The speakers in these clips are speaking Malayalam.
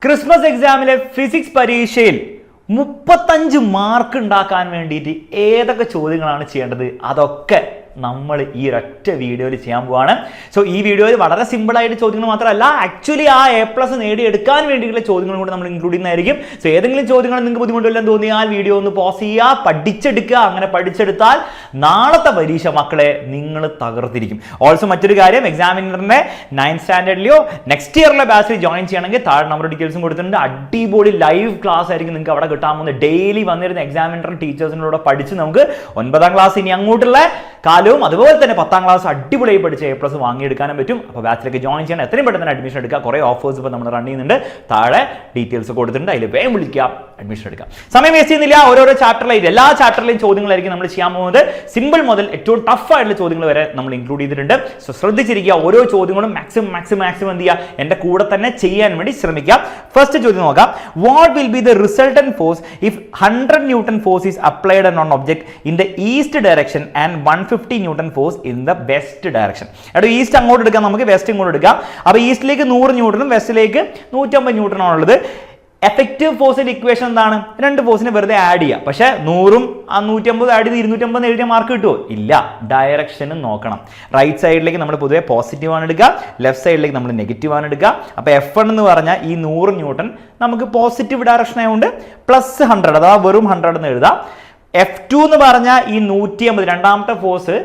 ക്രിസ്മസ് എക്സാമിലെ ഫിസിക്സ് പരീക്ഷയിൽ 35 മാർക്ക് ഉണ്ടാക്കാൻ വേണ്ടിയിട്ട് ഏതൊക്കെ ചോദ്യങ്ങളാണ് ചെയ്യേണ്ടത് അതൊക്കെ നമ്മൾ ഈ ഒരൊറ്റ വീഡിയോയിൽ ചെയ്യാൻ പോവാണ്. സോ ഈ വീഡിയോയിൽ വളരെ സിമ്പിൾ ആയിട്ട് ചോദ്യങ്ങൾ മാത്രമല്ല, ആക്ച്വലി ആ A+ നേടിയെടുക്കാൻ വേണ്ടിയിട്ടുള്ള ചോദ്യങ്ങളും കൂടെ നമ്മൾ ഇൻക്ലൂഡ് ചെയ്യുന്നതായിരിക്കും. സോ ഏതെങ്കിലും ചോദ്യങ്ങൾ നിങ്ങൾക്ക് ബുദ്ധിമുട്ടില്ലെന്ന് തോന്നിയാൽ വീഡിയോ ഒന്ന് പോസ് ചെയ്യുക, പഠിച്ചെടുക്കുക. അങ്ങനെ പഠിച്ചെടുത്താൽ നാളത്തെ പരീക്ഷ മക്കളെ നിങ്ങൾ തകർത്തിരിക്കും. ഓൾസോ മറ്റൊരു കാര്യം, എക്സാമിനറിന്റെ 9th സ്റ്റാൻഡേർഡിലെയോ നെക്സ്റ്റ് ഇയറിലെ ബാച്ചിൽ ജോയിൻ ചെയ്യണമെങ്കിൽ താഴെ നമ്മുടെ ഡീറ്റെയിൽസും കൊടുത്തിട്ടുണ്ട്. അടിപൊളി ലൈവ് ക്ലാസ് ആയിരിക്കും നിങ്ങൾക്ക് അവിടെ കിട്ടാൻ പോകുന്നത്. ഡെയിലി വന്നിരുന്ന എക്സാമിനർ ടീച്ചേഴ്സിനോട് പഠിച്ച് നമുക്ക് 9ാം ക്ലാസ് ഇനി അങ്ങോട്ടുള്ള കാലവും അതുപോലെ തന്നെ 10ാം ക്ലാസ് അടിപൊളിയായി പഠിച്ച് A+ വാങ്ങിയെടുക്കാനും പറ്റും. അപ്പോൾ ബാച്ചിലേക്ക് ജോയിൻ ചെയ്യാൻ എത്രയും പെട്ടെന്ന് അഡ്മിഷൻ എടുക്കുക. കുറേ ഓഫേഴ്സ് ഇപ്പോൾ നമ്മൾ റൺ ചെയ്യുന്നുണ്ട്. താഴെ ഡീറ്റെയിൽസ് കൊടുത്തിട്ടുണ്ട്, അതിൽ വേഗം വിളിക്കാം, അഡ്മിഷൻ എടുക്കാം. സമയം വേസ്റ്റ് ചെയ്യുന്നില്ല. ഓരോരോ ചാപ്റ്ററിലായിട്ട് എല്ലാ ചാപ്റ്ററിലെയും ചോദ്യങ്ങളായിരിക്കും നമ്മൾ ചെയ്യാൻ പോകുന്നത്. സിമ്പിൾ മുതൽ ഏറ്റവും ടഫ് ആയിട്ടുള്ള ചോദ്യങ്ങൾ വരെ നമ്മൾ ഇൻക്ലൂഡ് ചെയ്തിട്ടുണ്ട്. സോ ശ്രദ്ധിച്ചിരിക്കുക, ഓരോ ചോദ്യങ്ങളും മാക്സിമം എന്ത് ചെയ്യുക, എൻ്റെ കൂടെ തന്നെ ചെയ്യാൻ വേണ്ടി ശ്രമിക്കുക. ഫസ്റ്റ് ചോദ്യം നോക്കാം. What will be the resultant force if 100 newton force is applied on object in the east direction and 150 newton force in the west direction? എടോ ഈസ്റ്റ് അങ്ങോട്ട് എടുക്കാം, നമുക്ക് വെസ്റ്റ് ഇങ്ങോട്ട് എടുക്കാം. അപ്പോൾ ഈസ്റ്റിലേക്ക് 100 ന്യൂട്ടണും വെസ്റ്റിലേക്ക് 150 ന്യൂട്ടണും ഉള്ളത്. എഫക്റ്റീവ് ഫോഴ്സിന്റെ ഇക്വേഷൻ എന്താണ്? രണ്ട് ഫോഴ്സിനെ വെറുതെ ആഡ് ചെയ്യുക. പക്ഷേ 100ഉം ആ 150 ആഡ് ചെയ്ത് 250 എഴുതിയ മാർക്ക് കിട്ടുമോ? ഇല്ല. ഡയറക്ഷനും നോക്കണം. റൈറ്റ് സൈഡിലേക്ക് നമ്മൾ പൊതുവെ പോസിറ്റീവ് ആണ് എടുക്കുക, ലെഫ്റ്റ് സൈഡിലേക്ക് നമ്മൾ നെഗറ്റീവ് ആണ് എടുക്കുക. അപ്പോൾ F1 എന്ന് പറഞ്ഞാൽ ഈ 100 ന്യൂട്ടൺ നമുക്ക് പോസിറ്റീവ് ഡയറക്ഷൻ ആയതുകൊണ്ട് +100, അഥവാ വെറും 100 എന്ന് എഴുതാം. F2 എന്ന് പറഞ്ഞാൽ ഈ 150 രണ്ടാമത്തെ ഫോഴ്സ്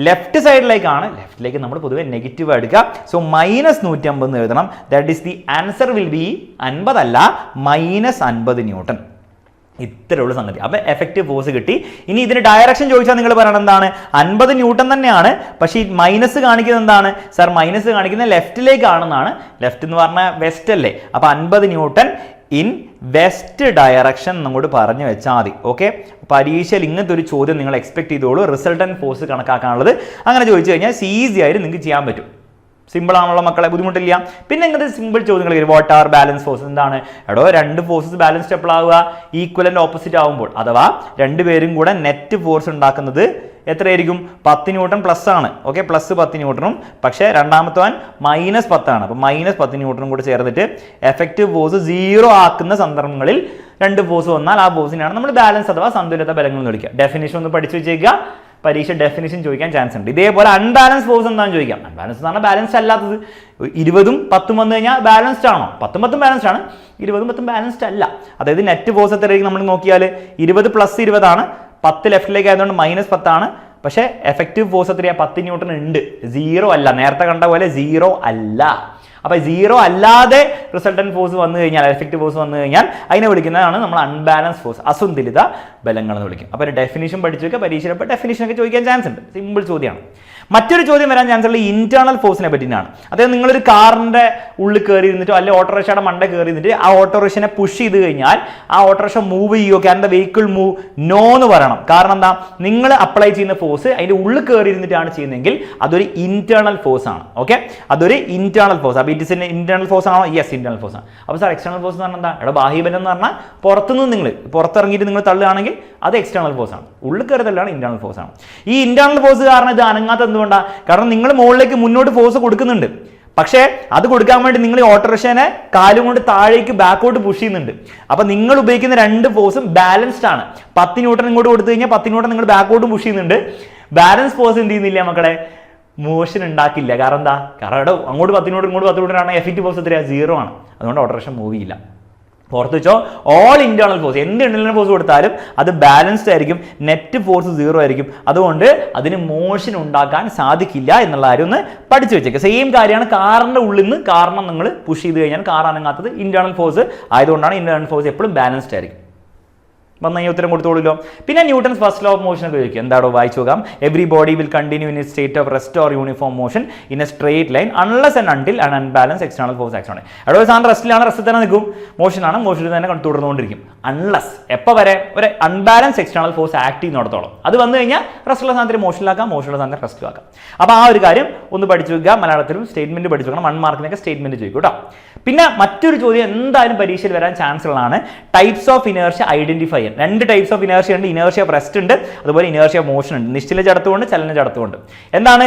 ലെഫ്റ്റ് സൈഡിലേക്കാണ്, ലെഫ്റ്റിലേക്ക് നമ്മൾ പൊതുവെ നെഗറ്റീവ് എടുക്കുക. സോ -150 എന്ന് എഴുതണം. That is the answer will be 50 അല്ല -50 ന്യൂട്ടൺ. ഇത്രയുള്ള സംഗതി. അപ്പം എഫക്റ്റീവ് ഫോഴ്സ് കിട്ടി. ഇനി ഇതിന് ഡയറക്ഷൻ ചോദിച്ചാൽ നിങ്ങൾ പറയണം എന്താണ്? 50 ന്യൂട്ടൺ തന്നെയാണ്, പക്ഷേ ഈ മൈനസ് കാണിക്കുന്നത് എന്താണ്? സാർ മൈനസ് കാണിക്കുന്നത് ലെഫ്റ്റിലേക്കാണെന്നാണ്. ലെഫ്റ്റ് എന്ന് പറഞ്ഞാൽ വെസ്റ്റ് അല്ലേ? അപ്പോൾ 50 ന്യൂട്ടൺ ഇൻ വെസ്റ്റ് ഡയറക്ഷൻ നമ്മോട് പറഞ്ഞു വെച്ചാൽ മതി. ഓക്കെ, പരീക്ഷയിൽ ഇങ്ങനത്തെ ഒരു ചോദ്യം നിങ്ങൾ എക്സ്പെക്ട് ചെയ്തോളൂ. റിസൾട്ടന്റ് ഫോഴ്സ് കണക്കാക്കാനുള്ളത് അങ്ങനെ ചോദിച്ചു കഴിഞ്ഞാൽ ഈസി ആയിട്ട് നിങ്ങൾക്ക് ചെയ്യാൻ പറ്റും. സിമ്പിൾ ആണല്ലോ മക്കളെ, ബുദ്ധിമുട്ടില്ല. പിന്നെ ഇങ്ങനത്തെ സിമ്പിൾ ചോദ്യങ്ങൾ വരും. What are balance force? എന്താണ് എടോ, രണ്ട് ഫോഴ്സസ് ബാലൻസ്ഡ് എപ്പോഴാവുക? ഈക്വലന്റ് ഓപ്പോസിറ്റ് ആവുമ്പോൾ. അഥവാ രണ്ടുപേരും കൂടെ നെറ്റ് ഫോഴ്സ് ഉണ്ടാക്കുന്നത് എത്രയായിരിക്കും? 10 ന്യൂട്ടൺ പ്ലസ് ആണ്. ഓക്കെ, +10 ന്യൂട്ടണും, പക്ഷേ രണ്ടാമത്തവൻ -10 ആണ്. അപ്പോൾ -10 ന്യൂട്ടണും കൂടെ ചേർന്നിട്ട് എഫക്റ്റീവ് ഫോഴ്സ് 0 ആക്കുന്ന സന്ദർഭങ്ങളിൽ രണ്ട് ഫോഴ്സ് വന്നാൽ ആ ഫോഴ്സിനാണ് നമ്മൾ ബാലൻസ് അഥവാ സന്തുലിത ബലങ്ങൾ എന്ന് വിളിക്കുക. ഡെഫിനിഷൻ ഒന്ന് പഠിച്ചു വെച്ചേക്കുക, പരീക്ഷ ഡെഫിനിഷൻ ചോദിക്കാൻ ചാൻസ് ഉണ്ട്. ഇതേപോലെ അൺബാലൻസ് ഫോഴ്സ് എന്താണെന്ന് ചോദിക്കാം. അൺബാലൻസ് എന്ന് പറഞ്ഞാൽ ബാലൻസ്ഡ് അല്ലാത്തത്. 20ഉം 10ഉം വന്നു കഴിഞ്ഞാൽ ബാലൻസ്ഡ് ആണോ? 10ഉം 10ഉം ബാലൻസ്ഡ് ആണ്, 20ഉം 10ഉം ബാലൻസ്ഡ് അല്ല. അതായത് നെറ്റ് ഫോഴ്സ് എത്രയായിരിക്കും നമ്മൾ നോക്കിയാൽ 20 + 20 ആണ്. 10 ലെഫ്റ്റിലേക്ക് ആയതുകൊണ്ട് -10 ആണ്. പക്ഷേ എഫക്റ്റീവ് ഫോഴ്സ് എത്രയാണ്? 10 ന്യൂട്ടൺ ഉണ്ട്. 0 അല്ല, നേരത്തെ കണ്ട പോലെ 0 അല്ല. അപ്പോൾ 0 അല്ലാതെ റിസൾട്ടന്റ് ഫോഴ്സ് വന്നു കഴിഞ്ഞാൽ, എഫക്റ്റീവ് ഫോഴ്സ് വന്നു കഴിഞ്ഞാൽ അതിനെ വിളിക്കുന്നതാണ് നമ്മൾ അൺബാലൻസ് ഫോഴ്സ്, അസന്തുലിത ബലങ്ങൾ എന്ന് വിളിക്കും. അപ്പോൾ ഒരു ഡെഫിനിഷൻ പഠിച്ചു വെക്കുക, പരീക്ഷയിൽ ഡെഫിനിഷനൊക്കെ ചോദിക്കാൻ ചാൻസ് ഉണ്ട്. സിമ്പിൾ ചോദ്യമാണ്. മറ്റൊരു ചോദ്യം വരാൻ ചാൻസ് ഉള്ള ഇന്റേണൽ ഫോഴ്സിനെ പറ്റിയാണ്. അതായത് നിങ്ങളൊരു കാറിന്റെ ഉള്ളിൽ കയറി ഇരുന്നിട്ടോ അല്ലെങ്കിൽ ഓട്ടോറിക്ഷയുടെ മണ്ട കയറി ഇരുന്നിട്ട് ആ ഓട്ടോറിക്ഷനെ പുഷ് ചെയ്ത് കഴിഞ്ഞാൽ ആ ഓട്ടോറിക്ഷ മൂവ് ചെയ്യുമോ? Can the vehicle move? No എന്ന് പറയണം. കാരണം എന്താ? നിങ്ങൾ അപ്ലൈ ചെയ്യുന്ന ഫോഴ്സ് അതിന്റെ ഉള്ളിൽ കയറി ഇരുന്നിട്ടാണ് ചെയ്യുന്നതെങ്കിൽ അതൊരു ഇന്റേണൽ ഫോഴ്സ് ആണ്. ഓക്കെ, അതൊരു ഇന്റേണൽ ഫോഴ്സ്. അപ്പോൾ ഇറ്റ് ഇസ് ഇന്റേണൽ ഫോഴ്സ് ആണോ? യെസ്, ഇന്റേണൽ ഫോഴ്സ് ആണ്. അപ്പോൾ സാർ എക്സ്റ്റേണൽ ഫോഴ്സ് എന്ന് പറഞ്ഞാൽ എന്താ? ഇവിടെ ബാഹ്യബലം എന്ന് പറഞ്ഞാൽ പുറത്തുനിന്ന് നിങ്ങൾ പുറത്തിറങ്ങിയിട്ട് നിങ്ങൾ തള്ളുകയാണെങ്കിൽ അത് എക്സ്റ്റേണൽ ഫോഴ്സ് ആണ്. ഉള്ളിൽ കയറി തള്ളുകയാണ് ഇന്റേണൽ ഫോഴ്സ് ആണ്. ഈ ഇന്റേണൽ ഫോഴ്സ് കാരണം ഇത് അനങ്ങാത്ത എന്തുകൊണ്ടാണ്? കാരണം നിങ്ങൾ മുകളിലേക്ക് മുന്നോട്ട് ഫോഴ്സ് കൊടുക്കുന്നുണ്ട്, പക്ഷേ അത് കൊടുക്കാൻ വേണ്ടി നിങ്ങൾ ഈ ഓട്ടോറിക്ഷനെ കാലും കൊണ്ട് താഴേക്ക് ബാക്കോട്ട് പുഷ് ചെയ്യുന്നുണ്ട്. അപ്പൊ നിങ്ങൾ ഉപയോഗിക്കുന്ന രണ്ട് ഫോഴ്സും ബാലൻസ്ഡ് ആണ്. 10 ന്യൂട്ടൺ ഇങ്ങോട്ട് കൊടുത്തു കഴിഞ്ഞാൽ 10 ന്യൂട്ടൺ നിങ്ങൾ ബാക്കോട്ടും പുഷ് ചെയ്യുന്നുണ്ട്. ബാലൻസ് ഫോഴ്സ് എന്ത് ചെയ്യുന്നില്ല മക്കളെ? മോഷൻ ഉണ്ടാക്കില്ല. കാരണം എന്താ? കാരണം ഇവിടെ അങ്ങോട്ട് 10 ന്യൂട്ടൺ ഇങ്ങോട്ട് 10 ന്യൂട്ടൺ ആണ്. എഫക്റ്റീവ് ഫോഴ്സ് എത്രയാണ്? 0 ആണ്. അതുകൊണ്ട് ഓട്ടോറിക്ഷ മൂവ് ചെയ്യില്ല. പുറത്ത് വെച്ചോ, ഓൾ ഇന്റേണൽ ഫോഴ്സ്, എന്ത് ഇന്റേണൽ ഫോഴ്സ് കൊടുത്താലും അത് ബാലൻസ്ഡ് ആയിരിക്കും. നെറ്റ് ഫോഴ്സ് 0 ആയിരിക്കും. അതുകൊണ്ട് അതിന് മോഷൻ ഉണ്ടാക്കാൻ സാധിക്കില്ല എന്നുള്ള കാര്യം ഒന്ന് പഠിച്ചു വെച്ചേക്കുക. സെയിം കാര്യമാണ് കാറിന്റെ ഉള്ളിൽ നിന്ന് കാരണം നിങ്ങൾ പുഷ് ചെയ്ത് കഴിഞ്ഞാൽ കാർ അനങ്ങാത്തത് ഇന്റേണൽ ഫോഴ്സ് ആയതുകൊണ്ടാണ്. ഇന്റേണൽ ഫോഴ്സ് എപ്പോഴും ബാലൻസ്ഡ് ആയിരിക്കും. വന്ന ഈ ഉത്തരം കൊടുത്തോളൂല്ലോ. പിന്നെ Newton's first law of motion ഒക്കെ ചോദിക്കും. എന്താണോ? വായിച്ചു നോക്കാം. Every body will continue in A state of rest or uniform motion in a straight line unless and until an unbalance external force action ആണ്. എടോ സാധനം റെസ്റ്റിലാണ്, റെസ്റ്റിൽ തന്നെ നിൽക്കും. മോഷനാണ്, മോഷനിൽ തന്നെ തുടർന്നുകൊണ്ടിരിക്കും. അൺലെസ് എപ്പോൾ വരെ? ഒരു അൺബാലൻസ് എക്സ്റ്റേണൽ ഫോഴ്സ് ആക്ട് ചെയ്യുന്നിടത്തോളം. അത് വന്നു കഴിഞ്ഞാൽ റെസ്റ്റുള്ള സാധനത്തിൽ മോഷനിലാക്കാം, മോഷനുള്ള സാധനം റെസ്റ്റിലാക്കാം. അപ്പോൾ ആ ഒരു കാര്യം ഒന്ന് പഠിച്ചു വെക്കുക. മലയാളത്തിലും സ്റ്റേറ്റ്മെന്റ് പഠിച്ചു വെക്കണം. 1 മാർക്കിനൊക്കെ സ്റ്റേറ്റ്മെന്റ് ചോദിക്കും കേട്ടോ. പിന്നെ മറ്റൊരു ചോദ്യം എന്തായാലും പരീക്ഷയിൽ വരാൻ ചാൻസ് ഉള്ളതാണ്. Types of inertia identify. ചെയ്യാൻ. 2 ടൈപ്സ് ഓഫ് ഇനേർഷ്യ ഉണ്ട്. ഇനേർഷ്യ ഓഫ് റെസ്റ്റ് ഉണ്ട്, അതുപോലെ ഇനേർഷ്യ ഓഫ് മോഷൻ ഉണ്ട്. നിശ്ചല ജഡത്വമുണ്ട്, ചലന ജഡത്വമുണ്ട്. എന്താണ്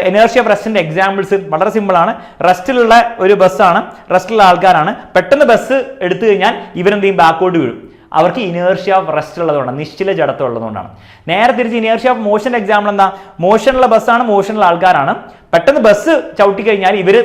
ഇനേർഷ്യ ഓഫ് റെസ്റ്റിന്റെ എക്സാമ്പിൾസ്? വളരെ സിമ്പിൾ ആണ്. റെസ്റ്റിലുള്ള ഒരു ബസ്സാണ്, റെസ്റ്റിലുള്ള ആൾക്കാരാണ്. പെട്ടെന്ന് ബസ് എടുത്തു കഴിഞ്ഞാൽ ഇവരെന്ത് ചെയ്യും? ബാക്കോട്ട് വീഴും. അവർക്ക് ഇനേർഷ്യ ഓഫ് റെസ്റ്റ് ഉള്ളതുകൊണ്ടാണ്, നിശ്ചല ജഡത്വം ഉള്ളതുകൊണ്ടാണ്. നേരെ തിരിച്ച് ഇനേർഷ്യ ഓഫ് മോഷന്റെ എക്സാമ്പിൾ എന്താ? മോഷനുള്ള ബസ്സാണ്, മോഷനുള്ള ആൾക്കാരാണ്. പെട്ടെന്ന് ബസ് ചവിട്ടി കഴിഞ്ഞാൽ ഇവർ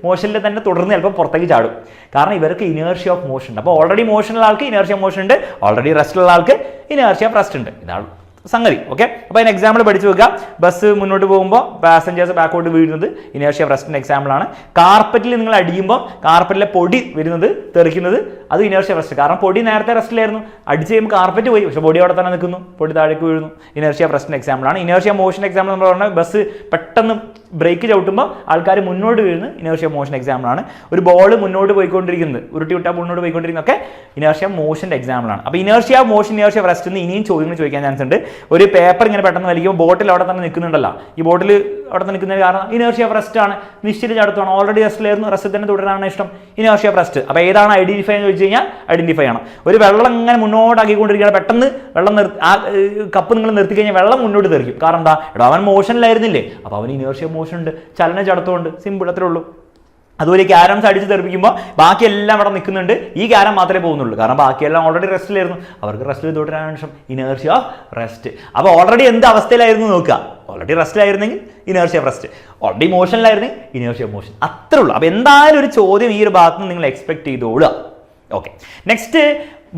മോഷനിൽ തന്നെ തുടർന്ന് ചിലപ്പോൾ പുറത്തേക്ക് ചാടും. കാരണം ഇവർക്ക് ഇനേർഷ്യ ഓഫ് മോഷൻ ഉണ്ട്. അപ്പോൾ ഓൾറെഡി മോഷനുള്ള ആൾക്ക് ഇനേർഷ്യ ഓഫ് മോഷൻ ഉണ്ട്, ഓൾറെഡി റെസ്റ്റുള്ള ആൾക്ക് ഇനേർഷ്യ ഓഫ് റെസ്റ്റ് ഉണ്ട്. ഇതാണ് സംഗതി. ഓക്കെ, അപ്പോൾ അതിന് എക്സാമ്പിൾ പഠിച്ചു വെക്കുക. ബസ് മുന്നോട്ട് പോകുമ്പോൾ പാസഞ്ചേഴ്സ് ബാക്കോട്ട് വീഴുന്നത് ഇനേർഷ്യ ഓഫ് റെസ്റ്റിന്റെ എക്സാമ്പിൾ ആണ്. കാർപ്പറ്റിൽ നിങ്ങൾ അടിയുമ്പോൾ കാർപ്പറ്റിലെ പൊടി വരുന്നത്, തെറിക്കുന്നത്, അത് ഇനേർഷ്യ ഓഫ് റെസ്റ്റ്. കാരണം പൊടി നേരത്തെ റെസ്റ്റിലായിരുന്നു, അടിച്ച് കഴിയുമ്പോൾ കാർപ്പറ്റ് പോയി, പക്ഷേ പൊടി അവിടെ തന്നെ നിൽക്കുന്നു, പൊടി താഴേക്ക് വീഴുന്നു. ഇനേർഷ്യ ഓഫ് റെസ്റ്റിന്റെ എക്സാമ്പിൾ ആണ്. ഇനേർഷ്യ മോഷന്റെ എക്സാമ്പിൾ നമ്മൾ പറഞ്ഞാൽ ബസ് പെട്ടെന്ന് ബ്രേക്ക് ചവിട്ടുമ്പോൾ ആൾക്കാർ മുന്നോട്ട് വീഴുന്നത് ഇനേർഷ്യ മോഷൻ എക്സാമ്പിൾ ആണ്. ഒരു ബോൾ മുന്നോട്ട് പോയിക്കൊണ്ടിരിക്കുന്നത്, ഉരുട്ടി വിട്ടാൽ മുന്നോട്ട് പോയിക്കൊണ്ടിരിക്കുന്നതൊക്കെ ഇനേർഷ്യ മോഷന്റെ എക്സാമ്പിൾ ആണ്. അപ്പോൾ inertia motion, inertia of rest എന്ന് ഇനിയും ചോദ്യങ്ങൾ ചോദിക്കാൻ ചാൻസ് ഉണ്ട്. ഒരു പേപ്പർ ഇങ്ങനെ പെട്ടെന്ന് വലിക്കുമ്പോൾ ബോട്ടിൽ അവിടെ തന്നെ നിൽക്കുന്നുണ്ടല്ലോ, ഈ ബോട്ടിൽ അവിടെ തന്നെ നിൽക്കുന്നതിന് കാരണം ഇനേർഷ്യ ഓഫ് റെസ്റ്റ് ആണ്, നിശ്ചിത ജഡത്വമാണ്. ഓൾറെഡി റെസ്റ്റിലായിരുന്നു, റെസ്റ്റ് തന്നെ തുടരാനാണ് ഇഷ്ടം, ഇനേർഷ്യ ഓഫ് റെസ്റ്റ്. അപ്പോൾ ഏതാണ് ഐഡന്റിഫൈ എന്ന് ചോദിച്ചു കഴിഞ്ഞാൽ ഐഡന്റിഫൈ ചെയ്യണം. ഒരു വെള്ളം ഇങ്ങനെ മുന്നോട്ടാക്കിക്കൊണ്ടിരിക്കുകയാണ്, പെട്ടെന്ന് വെള്ളം ആ കപ്പ് നിങ്ങൾ നിർത്തി കഴിഞ്ഞാൽ വെള്ളം മുന്നോട്ട് തെറിക്കും. കാരണം എന്താ? അവൻ മോഷനിലായിരുന്നില്ലേ, അപ്പോൾ അവന് ഇനേർഷ്യ മോഷൻ ഉണ്ട്, ചലന ജഡത്വമുണ്ട്. സിമ്പിൾ, അത്രേ ഉള്ളൂ. അതുപോലെ ക്യാരംസ് അടിച്ച് തെറിപ്പിക്കുമ്പോൾ ബാക്കിയെല്ലാം അവിടെ നിൽക്കുന്നുണ്ട്, ഈ ക്യാരം മാത്രമേ പോകുന്നുള്ളൂ. കാരണം ബാക്കിയെല്ലാം ഓൾറെഡി റെസ്റ്റിലായിരുന്നു, അവർക്ക് റെസ്റ്റിൽ തുടരാനാണ് ഇഷ്ടം, ഇനേർഷ്യ ഓഫ് റെസ്റ്റ്. അപ്പോൾ ഓൾറെഡി എന്ത് അവസ്ഥയിലായിരുന്നു നോക്കുക. ഓൾറെഡി റെസ്റ്റിലായിരുന്നെങ്കിൽ ഇനേർഷ്യ ഓഫ് റെസ്റ്റ്, ഓൾറെഡി മോഷനിലായിരുന്നെങ്കിൽ ഇനേർഷ്യ ഓഫ് മോഷൻ. അത്രേ ഉള്ളൂ. അപ്പോൾ എന്തായാലും ഒരു ചോദ്യം ഈ ഒരു ഭാഗത്ത് നിന്ന് നിങ്ങൾ എക്സ്പെക്ട് ചെയ്തോളുക. ഓക്കെ, നെക്സ്റ്റ്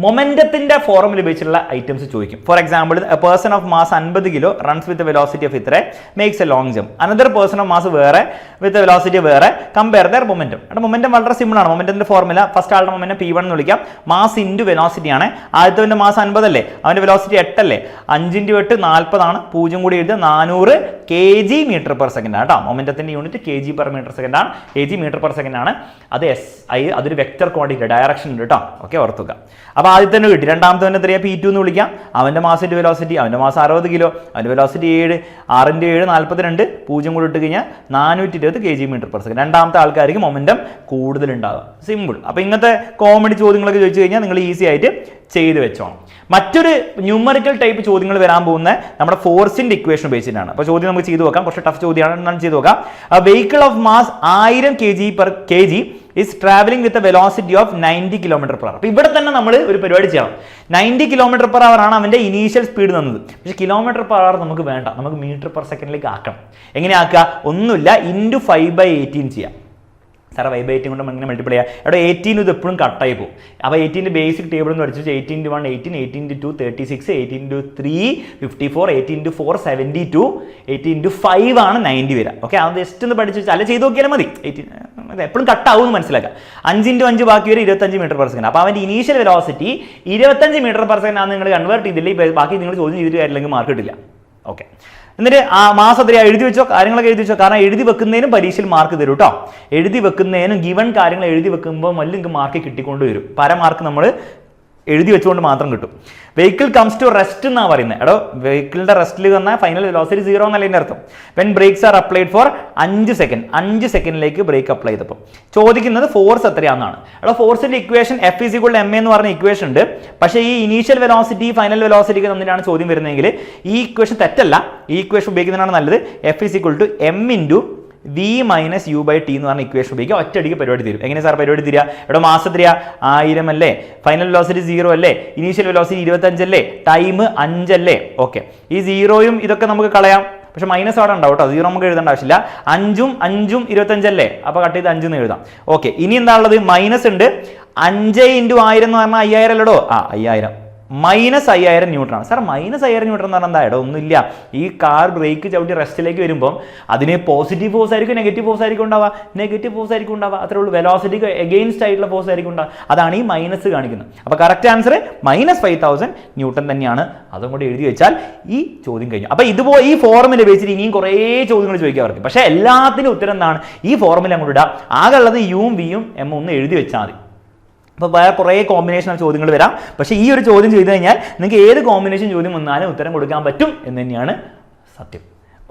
മൊമെന്റത്തിന്റെ ഫോർമുല ഉപയോഗിച്ചുള്ള ഐറ്റംസ് ചോദിക്കും. For example, a person of mass 50 kilo runs with velocity of ഇത്ര makes a long jump. Another person of mass വേറെ വിത്ത് വെലോസിറ്റി വേറെ, കമ്പയർ ദർ മൊമെന്റം. അവിടെ മൊമെന്റം വളരെ സിമ്പിൾ ആണ്. മൊമെന്റത്തിന്റെ ഫോർമുല ഫസ്റ്റ് ആളുടെ മൊമെന്റം P1 എന്ന് വിളിക്കാം. മാസ് ഇൻറ്റു വെലോസിറ്റി ആണ്. ആദ്യത്തെ മാസ് 50 അല്ലേ, അവന്റെ വെലോസിറ്റി 8 അല്ലേ, 5 × 8 40 ആണ്. 0 കൂടി എഴുതുക, 400 kg/s ആണ് കേട്ടോ. മൊമെന്റത്തിന്റെ യൂണിറ്റ് kg/s ആണ്, kg/s ആണ്. അത് SI, അതൊരു വെക്ടർ ക്വാണ്ടിറ്റി, ഡയറക്ഷൻ ഉണ്ട് കേട്ടോ. ഓക്കെ, ഓർത്തുക. അപ്പോൾ ആദ്യത്തെ തന്നെ കിട്ടി. രണ്ടാമത്തെ തന്നെ എത്രയാണ്? P2 എന്ന് വിളിക്കാം. അവന്റെ മാസിന്റെ വെലോസിറ്റി, അവന്റെ മാസ് 60 കിലോ, അവന്റെ വെലോസിറ്റി 7, 6 × 7 42, 0 കൂടി ഇട്ട് കഴിഞ്ഞാൽ 420 kg/s. രണ്ടാമത്തെ ആൾക്കാർക്ക് മൊമെന്റം കൂടുതൽ ഉണ്ടാകുക. സിമ്പിൾ. അപ്പോൾ ഇങ്ങനത്തെ കോമഡി ചോദ്യങ്ങളൊക്കെ ചോദിച്ചു കഴിഞ്ഞാൽ നിങ്ങൾ ഈസി ആയിട്ട് ചെയ്ത് വെച്ചോണം. മറ്റൊരു ന്യൂമറിക്കൽ ടൈപ്പ് ചോദ്യങ്ങൾ വരാൻ പോകുന്ന നമ്മുടെ ഫോഴ്സിന്റെ ഇക്വേഷൻ ഉപയോഗിച്ചിട്ടാണ്. അപ്പോൾ ചോദ്യം നമുക്ക് ചെയ്തു നോക്കാം. കുറച്ച് ടഫ് ചോദ്യമാണ്, എന്നാലും ചെയ്തു നോക്കാം. Vehicle of mass 1000 kg/kg is traveling with a velocity of 90 km/h. അപ്പോൾ ഇവിടെ തന്നെ നമ്മൾ ഒരു പരിപാടി ചെയ്യണം. 90 km/h ആണ് അവന്റെ ഇനീഷ്യൽ സ്പീഡ് തന്നത്. പക്ഷേ km/h നമുക്ക് വേണ്ട, നമുക്ക് m/s ആക്കണം. എങ്ങനെ ആക്കുക? ഒന്നുമില്ല, × 5/18 ചെയ്യാം. സാർ 5/18 കൊണ്ട് ഇങ്ങനെ മൾട്ടിപ്ലൈ ചെയ്യുക. അവിടെ 18 ഇത് എപ്പോഴും കട്ടായി പോകും. അപ്പോൾ 18 ബേസിക് ടേബിൾ എന്ന് പഠിച്ചു. 18 × 1 18, 18 × 2 36, 18 × 3 54, 18 × 4 72, 18 × 5 ആണ് 90 വരിക. ഓക്കെ, അത് ജസ്റ്റ് ഒന്ന് പഠിച്ചു വെച്ചാൽ ചെയ്ത് നോക്കിയാലും മതി. 18 എപ്പോഴും കട്ടാവും എന്ന് മനസ്സിലാക്കുക. 5 × 5 ബാക്കി വരെ 25 m/s. അപ്പോൾ അവൻ്റെ ഇനീഷ്യൽ വെലോസിറ്റി 25 m/s ആണ്. നിങ്ങൾ കൺവേർട്ട് ചെയ്തില്ല, ബാക്കി നിങ്ങൾ ചോദ്യം ചെയ്തിട്ട് കാര്യമില്ലെങ്കിൽ മാർക്ക് കിട്ടില്ല. ഓക്കെ, എന്നിട്ട് ആ മാസം എത്രയാ എഴുതി വെച്ചോ, കാര്യങ്ങളൊക്കെ എഴുതി വെച്ചോ. കാരണം എഴുതി വെക്കുന്നതിനും പരീക്ഷയിൽ മാർക്ക് തരും കേട്ടോ. എഴുതി വെക്കുന്നതിനും ഗിവൺ കാര്യങ്ങൾ എഴുതി വെക്കുമ്പോൾ മല്ലി നിങ്ങൾക്ക് മാർക്ക് കിട്ടിക്കൊണ്ട് വരും. മാർക്ക് നമ്മൾ എഴുതി വെച്ചുകൊണ്ട് മാത്രം കിട്ടും. വെഹിക്കിൾ കംസ് ടു റെസ്റ്റ് എന്നാണ് പറയുന്നത്. എടോ, വെഹിക്കിളിന്റെ റെസ്റ്റിൽ വന്നാൽ ഫൈനൽ വെലോസിറ്റി 0 എന്നല്ല ഇതിന്റെ അർത്ഥം. When brakes are applied for 5 second, 5 സെക്കൻഡിലേക്ക് ബ്രേക്ക് അപ്ലൈ ചെയ്തപ്പോൾ ചോദിക്കുന്നത് ഫോഴ്സ് എത്രയാണെന്നാണ്. എടോ, ഫോഴ്സിന്റെ ഇക്വേഷൻ F = ma എന്ന് പറഞ്ഞ ഇക്വേഷൻ ഉണ്ട്. പക്ഷേ ഈ ഇനീഷ്യൽ വെലോസിറ്റി ഫൈനൽ വെലോസിറ്റിക്ക് തന്നിട്ടാണ് ചോദ്യം വരുന്നതെങ്കിൽ ഈ ഇക്വേഷൻ തെറ്റല്ല, ഈ ഇക്വേഷൻ ഉപയോഗിക്കുന്നതാണ് നല്ലത്. F = m × V - U/T എന്ന് പറഞ്ഞ ഇക്വേഷൻ ഉപയോഗിക്കുക. ഒറ്റയടിക്ക് പരിപാടി തരും. എങ്ങനെ സാർ പരിപാടി തരിക? ഇവിടെ മാസം എത്രയാ? 1000 അല്ലേ, ഫൈനൽ വെലോസിറ്റി 0 അല്ലേ, ഇനീഷ്യൽ വെലോസിറ്റി 25 അല്ലേ, ടൈം 5 അല്ലേ. ഓക്കെ, ഈ 0യും ഇതൊക്കെ നമുക്ക് കളയാം. പക്ഷെ മൈനസ് അവിടെ ഉണ്ടാവും കേട്ടോ, 0 നമുക്ക് എഴുതേണ്ട ആവശ്യമില്ല. 5ഉം 5ഉം 25 അല്ലേ, അപ്പോൾ കട്ട് ചെയ്ത് 5 എന്ന് എഴുതാം. ഓക്കെ, ഇനി എന്താണുള്ളത്? മൈനസ് ഉണ്ട്. 5 × 1000 എന്ന് പറഞ്ഞാൽ 5000 അല്ലടോ. 5000 -5000 ന്യൂട്ടൺ. സാർ -5000 ന്യൂട്ടൺ എന്ന് പറഞ്ഞാൽ എന്താ? ഇടോ, ഒന്നുമില്ല. ഈ കാർ ബ്രേക്ക് ചവിട്ടി റെസ്റ്റിലേക്ക് വരുമ്പോൾ അതിന് പോസിറ്റീവ് ഫോഴ്സ് ആയിരിക്കും, നെഗറ്റീവ് ഫോഴ്സ് ആയിരിക്കും ഉണ്ടാവുക. നെഗറ്റീവ് ഫോഴ്സ് ആയിരിക്കും ഉണ്ടാവുക, അത്രേ ഉള്ളൂ. വെലോസിറ്റിക്ക് എഗെയിൻസ്റ്റ് ആയിട്ടുള്ള ഫോഴ്സ് ആയിരിക്കും ഉണ്ടാവുക. അതാണ് ഈ മൈനസ് കാണിക്കുന്നത്. അപ്പോൾ കറക്റ്റ് ആൻസർ -5000 ന്യൂട്ടൺ തന്നെയാണ്. അതും കൂടി എഴുതി വെച്ചാൽ ഈ ചോദ്യം കഴിഞ്ഞു. അപ്പോൾ ഇതുപോലെ ഈ ഫോർമുല വെച്ചിട്ട് ഇനിയും കുറേ ചോദ്യങ്ങൾ ചോദിക്കാൻ അവർക്ക്. പക്ഷേ എല്ലാത്തിനും ഉത്തരം എന്താണ്? ഈ ഫോർമുല അങ്ങോട്ട് ഇടാം. ആകെ ഉള്ളത് യും വിയും എം ഒന്ന് എഴുതി വെച്ചാൽ മതി. അപ്പോൾ വേറെ കുറേ കോമ്പിനേഷൻ ചോദ്യങ്ങൾ വരാം. പക്ഷേ ഈ ഒരു ചോദ്യം ചെയ്തു കഴിഞ്ഞാൽ നിങ്ങൾക്ക് ഏത് കോമ്പിനേഷൻ ചോദ്യം വന്നാലും ഉത്തരം കൊടുക്കാൻ പറ്റും എന്ന് തന്നെയാണ് സത്യം.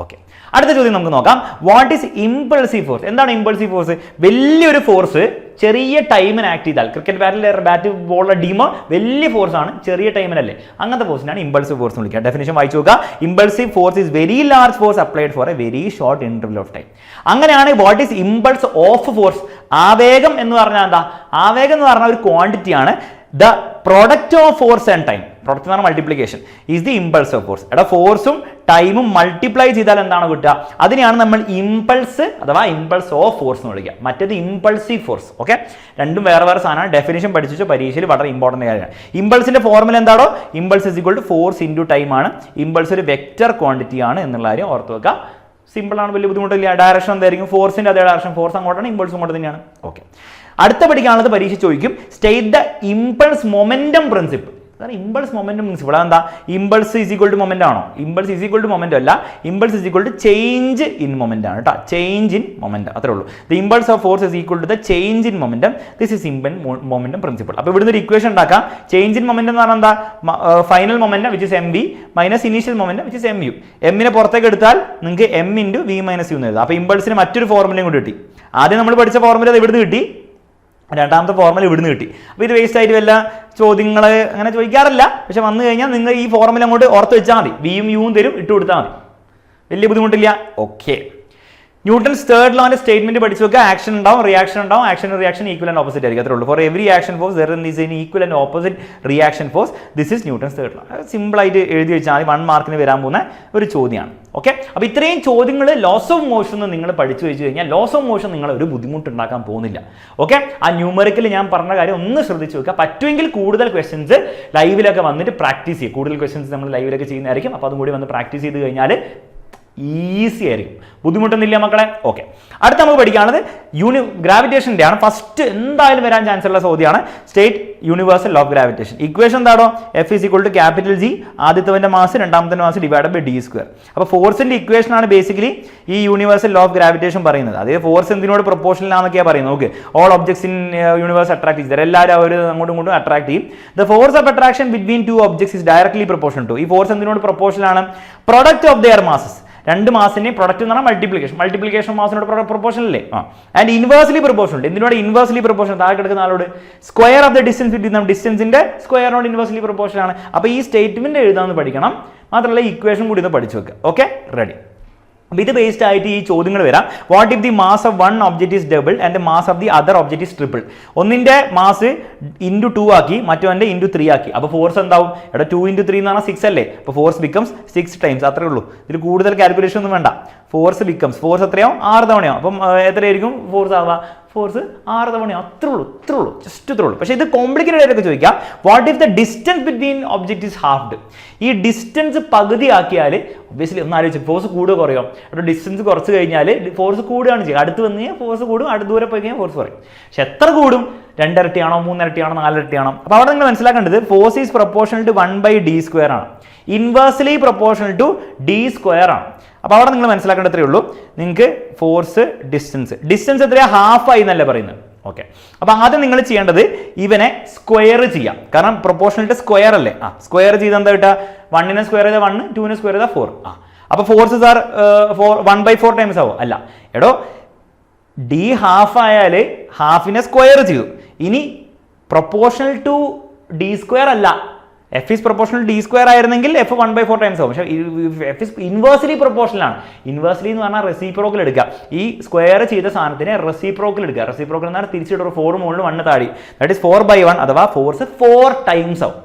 ഓക്കെ, അടുത്ത ചോദ്യം നമുക്ക് നോക്കാം. What is impulsive force? എന്താണ് ഇമ്പൾസീവ് ഫോഴ്സ്? വലിയൊരു ഫോഴ്സ് ചെറിയ ടൈമിന് ആക്ട് ചെയ്താൽ, ക്രിക്കറ്റ് ബാറ്റ് ബോളുള്ള ഡീമോ വലിയ ഫോഴ്സ് ആണ്, ചെറിയ ടൈമിനല്ലേ, അങ്ങനത്തെ ഫോഴ്സിനാണ് ഇമ്പൾസീവ് ഫോഴ്സ് വിളിക്കുക. ഡെഫിനിഷൻ വായിച്ചു നോക്കുക. Impulsive force is very large force applied for a very short interval of time. അങ്ങനെയാണ് what is impulse of force? ആവേഗം എന്ന് പറഞ്ഞാൽ എന്താ? ആവേഗം എന്ന് പറഞ്ഞാൽ ഒരു ക്വാണ്ടിറ്റി ആണ്. The product of force and time, product എന്ന് പറഞ്ഞാൽ multiplication, is the impulse of force. എടാ ഫോഴ്സും ടൈമും മൾട്ടിപ്ലൈ ചെയ്താൽ എന്താണ് കിട്ടുക? അതിനെയാണ് നമ്മൾ ഇമ്പൾസ് അഥവാ ഇമ്പൾസ് ഓഫ് ഫോഴ്സ് എന്ന് വിളിക്കുക. മറ്റേത് ഇമ്പൾസീവ് ഫോഴ്സ്. ഓക്കെ, രണ്ടും വേറെ വേറെ സാധനമാണ്. ഡെഫിനിഷൻ പഠിച്ചു പരീക്ഷയിൽ വളരെ ഇമ്പോർട്ടൻ്റ് കാര്യമാണ്. ഇമ്പൾസിന്റെ ഫോർമുല എന്താണോ? Impulse is equal to force into time ആണ്. ഇമ്പൾസ് ഒരു വെക്റ്റർ ക്വാണ്ടിറ്റി ആണ് എന്നുള്ള കാര്യം ഓർത്ത് വെക്കുക. സിമ്പിൾ ആണ്, വലിയ ബുദ്ധിമുട്ടില്ല. ഡയറക്ഷൻ എന്തായിരിക്കും? ഫോഴ്സിന്റെ അതേ ഡയറക്ഷൻ, ഫോഴ്സ് അങ്ങോട്ടാണ്, ഇമ്പൾസ് അങ്ങോട്ട് തന്നെയാണ്. ഓക്കെ, അടുത്ത പഠിക്കാനുള്ളത് പരീക്ഷ ചോദിക്കും, state the impulse momentum principle. അതാണ് ഇമ്പൾസ് മൊമെന്റം പ്രിൻസിപ്പിൾ. അതെന്താ? Impulse is equal to moment ആണോ? Impulse is equal to moment അല്ല, impulse is equal to change in moment ആണ് കേട്ടോ. ചേഞ്ച് ഇൻ മൊമെന്റ്, അത്രേ ഉള്ളൂ. The impulse of force is equal to the change in momentum. This is momentum principle. അപ്പോൾ ഇവിടുന്ന് ഒരു ഇക്വേഷൻ ഉണ്ടാക്കാം. ചേഞ്ച് ഇൻ മൊമെന്റം എന്ന് പറഞ്ഞാൽ എന്താ? Final momentum which is M V minus initial momentum which is M U. എമ്മിനെ പുറത്തേക്ക് എടുത്താൽ നിങ്ങൾക്ക് M into V minus U എന്ന് എഴുതാം. അപ്പോൾ ഇമ്പൾസിന് മറ്റൊരു ഫോർമുലയും കൂടി കിട്ടി. ആദ്യം നമ്മൾ പഠിച്ച ഫോർമുല അത് ഇവിടുന്ന് കിട്ടി, രണ്ടാമത്തെ ഫോർമുല ഇവിടുന്ന് കിട്ടി. അപ്പോൾ ഇത് വേസ്റ്റ് ആയിട്ട് വല്ല ചോദ്യങ്ങൾ അങ്ങനെ ചോദിക്കാറില്ല. പക്ഷെ വന്നു കഴിഞ്ഞാൽ നിങ്ങൾ ഈ ഫോർമുല അങ്ങോട്ട് ഓർത്ത് വെച്ചാൽ മതി. വിയും യുവും തരും, ഇട്ട് കൊടുത്താൽ മതി, വലിയ ബുദ്ധിമുട്ടില്ല. ഓക്കെ, ന്യൂട്ടൺസ് തേർഡ് ലോന്റെ സ്റ്റേറ്റ്മെന്റ് പഠിച്ചു വെക്കുക. ആക്ഷൻ ഉണ്ടാവും, റിയാക്ഷൻ ഉണ്ടാവും. Action reaction equal and opposite ആയിരിക്കും, അത്രേ ഉള്ളൂ. For every action force there is N equal and opposite reaction force. This is Newton's third law. Simple ആയിട്ട് എഴുതി വെച്ചാൽ 1 മാർക്കിന് വരാൻ പോകുന്ന ഒരു ചോദ്യമാണ്. ഓക്കെ, അപ്പോൾ ഇത്രയും ചോദ്യങ്ങൾ ലോസ് ഓഫ് മോഷൻ നിങ്ങൾ പഠിച്ചു വെച്ച് കഴിഞ്ഞാൽ ലോസ് ഓഫ് മോഷൻ നിങ്ങൾ ഒരു ബുദ്ധിമുട്ടുണ്ടാക്കാൻ പോകുന്നില്ല. ഓക്കെ, ആ ന്യൂമറിക്കൽ ഞാൻ പറഞ്ഞ കാര്യം ഒന്ന് ശ്രദ്ധിച്ചു വെക്കുക. പറ്റുമെങ്കിൽ കൂടുതൽ ക്വസ്റ്റ്യൻസ് ലൈവിലൊക്കെ വന്നിട്ട് പ്രാക്ടീസ് ചെയ്യുക. കൂടുതൽ ക്വസ്റ്റ്യൻസ് നമ്മൾ ലൈവിലൊക്കെ ചെയ്യുന്നതായിരിക്കും. അപ്പോൾ അതും കൂടി വന്ന് പ്രാക്ടീസ് ചെയ്ത് കഴിഞ്ഞാൽ ഈസി ആയിരിക്കും, ബുദ്ധിമുട്ടൊന്നുമില്ല മക്കളെ. ഓക്കെ, അടുത്ത നമുക്ക് പഠിക്കാനുള്ളത് ഗ്രാവിറ്റേഷൻ്റെ ആണ്. ഫസ്റ്റ് എന്തായാലും വരാൻ ചാൻസ് ഉള്ള ചോദ്യമാണ് state universal law of gravitation. Equation എന്താണോ? F is equal to capital G, ആദ്യത്തെ മാസ് രണ്ടാമത്തെ mass divide by D square. അപ്പോൾ ഫോഴ്സിന്റെ ഇക്വേഷൻ ആണ് ബേസിക്കലി ഈ യൂണിവേഴ്സൽ ലോ ഓഫ് ഗ്രാവിറ്റേഷൻ പറയുന്നത്. അതായത് ഫോഴ്സ് എന്തിനോട് പ്രൊപ്പോർഷണൽ ആണെന്നൊക്കെയാണ് പറയുന്നത്. Okay, all objects in universe attract ചെയ്ത് എല്ലാവരും അവർ അങ്ങോട്ടും ഇങ്ങോട്ടും അട്രാക്ട് ചെയ്യും. The force of attraction between two objects is directly proportional to. ഈ ഫോഴ്സ് എന്തിനോട് പ്രൊപ്പോർഷണൽ ആണ്? Product of their masses. രണ്ട് മാസിന്റെ പ്രൊഡക്റ്റ് എന്ന് പറഞ്ഞാൽ മൾട്ടിപ്ലിക്കേഷൻ മാസിനോട് പ്രൊപ്പോർഷണൽ അല്ലേ? And inversely proportional. എന്തിനോട് ഇൻവേഴ്സ്ലി പ്രൊപ്പോർഷണൽ? താഴെ കിടക്കുന്ന ആളോട് square of the distance between ഡിസ്റ്റൻസിന്റെ സ്ക്വയറിനോട് ഇൻവേഴ്സ്ലി പ്രൊപ്പോർഷണൽ ആണ്. അപ്പോൾ ഈ സ്റ്റേറ്റ്മെന്റ് എഴുതാമെന്ന് പഠിക്കണം, മാത്രമല്ല ഇക്വേഷൻ കൂടി ഒന്ന് പഠിച്ചു വെക്കുക. Okay, ready. അപ്പോൾ ഇത് ബേസ്ഡ് ആയിട്ട് ഈ ചോദ്യങ്ങൾ വരാം. What if the mass of one object is double and the mass of the other object is triple? ഒന്നിന്റെ മാസ് ഇൻറ്റു 2 ആക്കി, മറ്റവന്റെ ഇൻറ്റു 3 ആക്കി. അപ്പോൾ ഫോഴ്സ് എന്താവും? ഇവിടെ 2 × 3 എന്ന് പറഞ്ഞാൽ 6 അല്ലേ? അപ്പോൾ ഫോഴ്സ് ബിക്കംസ് 6 ടൈംസ്. അത്രേ ഉള്ളൂ, ഇതിൽ കൂടുതൽ കാൽക്കുലേഷൻ ഒന്നും വേണ്ട. ഫോഴ്സ് ബിക്കംസ്, ഫോഴ്സ് എത്രയാവും? 6 തവണയാവും. അപ്പം എത്രയായിരിക്കും ഫോഴ്സ് ആവുക? ഫോഴ്സ് 6 തവണയാവും. അത്രേ ഉള്ളൂ, ജസ്റ്റ് ഇത്രേ ഉള്ളൂ. പക്ഷേ ഇത് കോംപ്ലിക്കേറ്റഡ് ആയിട്ടൊക്കെ ചോദിക്കാം. What if the distance between object is halved? ഈ ഡിസ്റ്റൻസ് പകുതി ആക്കിയാൽ ഒബ്വിയസ്ലി ഒന്ന് ആലോചിച്ചു, ഫോഴ്സ് കൂടുക കുറയോ? അവിടെ ഡിസ്റ്റൻസ് കുറച്ച് കഴിഞ്ഞാൽ ഫോഴ്സ് കൂടുകയാണ് ചെയ്യുക. അടുത്ത് വന്ന് കഴിഞ്ഞാൽ ഫോഴ്സ് കൂടും, അടുത്ത് ദൂരെ പോയി കഴിഞ്ഞാൽ ഫോഴ്സ് കുറയും. പക്ഷെ എത്ര കൂടും? 2 ഇരട്ടിയാണോ, 3 ഇരട്ടിയാണോ, 4 ഇരട്ടിയാണോ? അപ്പോൾ അവിടെ നിങ്ങൾ മനസ്സിലാക്കേണ്ടത് force is proportional to 1/d² ആണ്. ഇൻവേഴ്സ്ലി പ്രൊപ്പോർഷണൽ ടു d² ആണ്. അപ്പോൾ അവിടെ നിങ്ങൾ മനസ്സിലാക്കേണ്ടത്രേ ഉള്ളൂ. നിങ്ങൾക്ക് ഫോഴ്സ് ഡിസ്റ്റൻസ് എത്രയാ? ഹാഫ് ആയി എന്നല്ല പറയുന്നത്. ഓക്കെ, അപ്പോൾ ആദ്യം നിങ്ങൾ ചെയ്യേണ്ടത് ഇവനെ സ്ക്വയർ ചെയ്യാം. കാരണം പ്രൊപ്പോർഷണൽ ടു സ്ക്വയർ അല്ലേ? സ്ക്വയർ ചെയ്ത് എന്താ കിട്ടുക? 1നെ സ്ക്വയർ ചെയ്താൽ 1, 2നെ സ്ക്വയർ ചെയ്താൽ 4. അപ്പോൾ ഫോഴ്സ് സാർ 1/4 ടൈംസ് ആവും. അല്ല എടോ, ഡി ഹാഫ് ആയാൽ ഹാഫിനെ സ്ക്വയർ ചെയ്തു. ഇനി പ്രൊപ്പോർഷണൽ ടു d² അല്ല, എഫ് ഈസ് പ്രൊപ്പോർഷണൽ d² ആയിരുന്നെങ്കിൽ എഫ് 1/4 ടൈംസ് ആവും. പക്ഷേ എഫ് ഈസ് ഇൻവേഴ്സ്ലി പ്രൊപ്പോർഷണൽ ആണ്. ഇൻവേഴ്സ്ലി എന്ന് പറഞ്ഞാൽ റെസിപ്രോക്കൽ എടുക്കുക. ഈ സ്ക്വയർ ചെയ്ത സാധനത്തിന് റെസിപ്രോക്കൽ എടുക്കുക. റെസിപ്രോക്കൽ എന്നാൽ തിരിച്ചിട്ട് 4 മുകളിൽ 1 താഴെ, ദാറ്റ് ഈസ് 4/1. അഥവാ ഫോഴ്സ് 4 ടൈംസ് ആവും.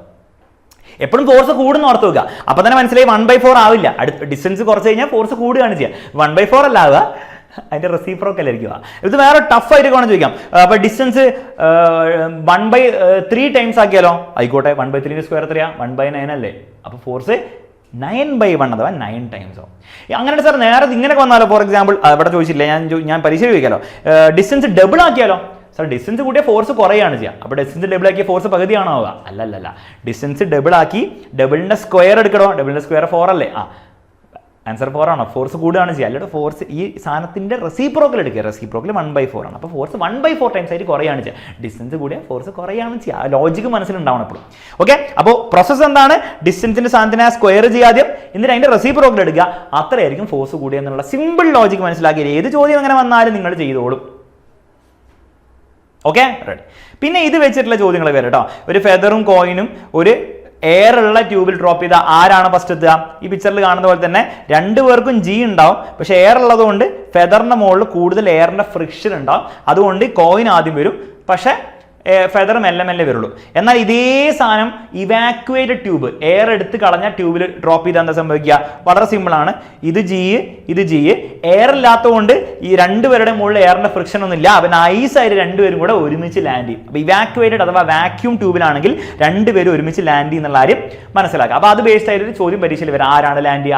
എപ്പോഴും ഫോഴ്സ് കൂടുന്ന ഓർത്ത് വെക്കുക. അപ്പോൾ തന്നെ മനസ്സിലായി 1/4 ആവില്ല. അടുത്ത ഡിസ്റ്റൻസ് കുറച്ച് കഴിഞ്ഞാൽ ഫോഴ്സ് കൂടുകയാണ് ചെയ്യുക. 1/4 അല്ല ആവുക, അതിന്റെ റെസിപ്രോക്കൽ ആയിരിക്കുക. ഇത് വേറെ ടഫ് ആയിട്ട് വേണം ചോദിക്കാം. അപ്പോൾ ഡിസ്റ്റൻസ് 1/3 ടൈംസ് ആക്കിയാലോ? ആയിക്കോട്ടെ, 1/3 സ്ക്വയർ എത്രയാ? 1/9 അല്ലേ? അപ്പോൾ ഫോഴ്സ് 9/1 അഥവാ 9 ടൈംസ് ആവും. അങ്ങനെ സാർ നേരെ ഇങ്ങനെയൊക്കെ വന്നാലോ? ഫോർ എക്സാമ്പിൾ ഇവിടെ ചോദിച്ചില്ല, ഞാൻ പരീക്ഷ ചോദിക്കാലോ, ഡിസ്റ്റൻസ് ഡബിൾ ആക്കിയാലോ? സാർ ഡിസ്റ്റൻസ് കൂട്ടിയ ഫോഴ്സ് കുറയാണ് ചെയ്യുക. അപ്പോൾ ഡിസ്റ്റൻസ് ഡബിൾ ആക്കിയ ഫോഴ്സ് പകുതിയാണോ ആവുക? അല്ലല്ല, ഡിസ്റ്റൻസ് ഡബിൾ ആക്കി ഡബിളിന്റെ സ്ക്വയർ എടുക്കണോ? ഡബിളിന്റെ സ്ക്വയർ 4 അല്ലേ? ആൻസർ 4 ആണോ? ഫോഴ്സ് കൂടുകയാണ് ചെയ്യുക. അല്ലാതെ ഫോഴ്സ് ഈ സാധനത്തിന്റെ റെസിപ്രോക്കൽ എടുക്കുക. റെസിപ്രോക്കൽ 1/4 ആണ്. അപ്പോൾ ഫോഴ്സ് 1/4 ടൈംസ് ആയിട്ട് കുറയാണ് ചെയ്യുക. ഡിസ്റ്റൻസ് കൂടിയ ഫോഴ്സ് കുറയാണ് ചെയ്യുക. ആ ലോജിക്ക് മനസ്സിലുണ്ടാവണം എപ്പോഴും. ഓക്കെ, അപ്പോൾ പ്രോസസ്സ് എന്താണ്? ഡിസ്റ്റൻസിന്റെ സാധനത്തിനെ സ്ക്വയർ ചെയ്യാദ്യം, എന്നിട്ട് അതിന്റെ റെസിപ്രോക്കൽ എടുക്കുക. അത്രയായിരിക്കും ഫോഴ്സ് കൂടുക എന്നുള്ള സിമ്പിൾ ലോജിക്ക് മനസ്സിലാക്കിയത് ഏത് ചോദ്യം അങ്ങനെ വന്നാലും നിങ്ങൾ ചെയ്തോളും. Okay ready. പിന്നെ ഇത് വെച്ചിട്ടുള്ള ചോദ്യങ്ങൾ വരും കേട്ടോ. ഒരു ഫെദറും കോയിനും ഒരു എയർ ഉള്ള ട്യൂബിൽ ഡ്രോപ്പ് ചെയ്താൽ ആരാണ് ഫസ്റ്റ് എത്തുക? ഈ പിക്ചറിൽ കാണുന്ന പോലെ തന്നെ രണ്ടുപേർക്കും ജി ഉണ്ടാവും, പക്ഷെ എയർ ഉള്ളതുകൊണ്ട് ഫെദറിന്റെ മുകളിൽ കൂടുതൽ എയറിന്റെ ഫ്രിക്ഷൻ ഉണ്ടാവും, അതുകൊണ്ട് കോയിൻ ആദ്യം വരും, പക്ഷെ ഫെദർ മെല്ലെ മെല്ലെ വരുള്ളൂ. എന്നാൽ ഇതേ സാധനം ഇവാക്യുവേറ്റഡ് ട്യൂബ്, എയർ എടുത്ത് കളഞ്ഞ ട്യൂബിൽ ഡ്രോപ്പ് ചെയ്താൽ എന്താ സംഭവിക്കുക? വളരെ സിമ്പിൾ ആണ്. ഇത് ജി എയർ ഇല്ലാത്തതുകൊണ്ട് ഈ രണ്ടുപേരുടെ മുകളിൽ എയറിന്റെ ഫ്രിക്ഷൻ ഒന്നും ഇല്ല, അവൻ ഐസായിട്ട് രണ്ടുപേരും കൂടെ ഒരുമിച്ച് ലാൻഡ് ചെയ്യും. അപ്പോൾ ഇവാക്യുവേറ്റഡ് അഥവാ വാക്യൂം ട്യൂബിലാണെങ്കിൽ രണ്ടുപേരും ഒരുമിച്ച് ലാൻഡ് ചെയ്യുന്നുള്ള കാര്യം മനസ്സിലാക്കുക. അപ്പോൾ അത് ബേസ്ഡ് ആയിട്ട് ഒരു ചോദ്യം പരീക്ഷയിൽ വരും, ആരാണ് ലാൻഡ്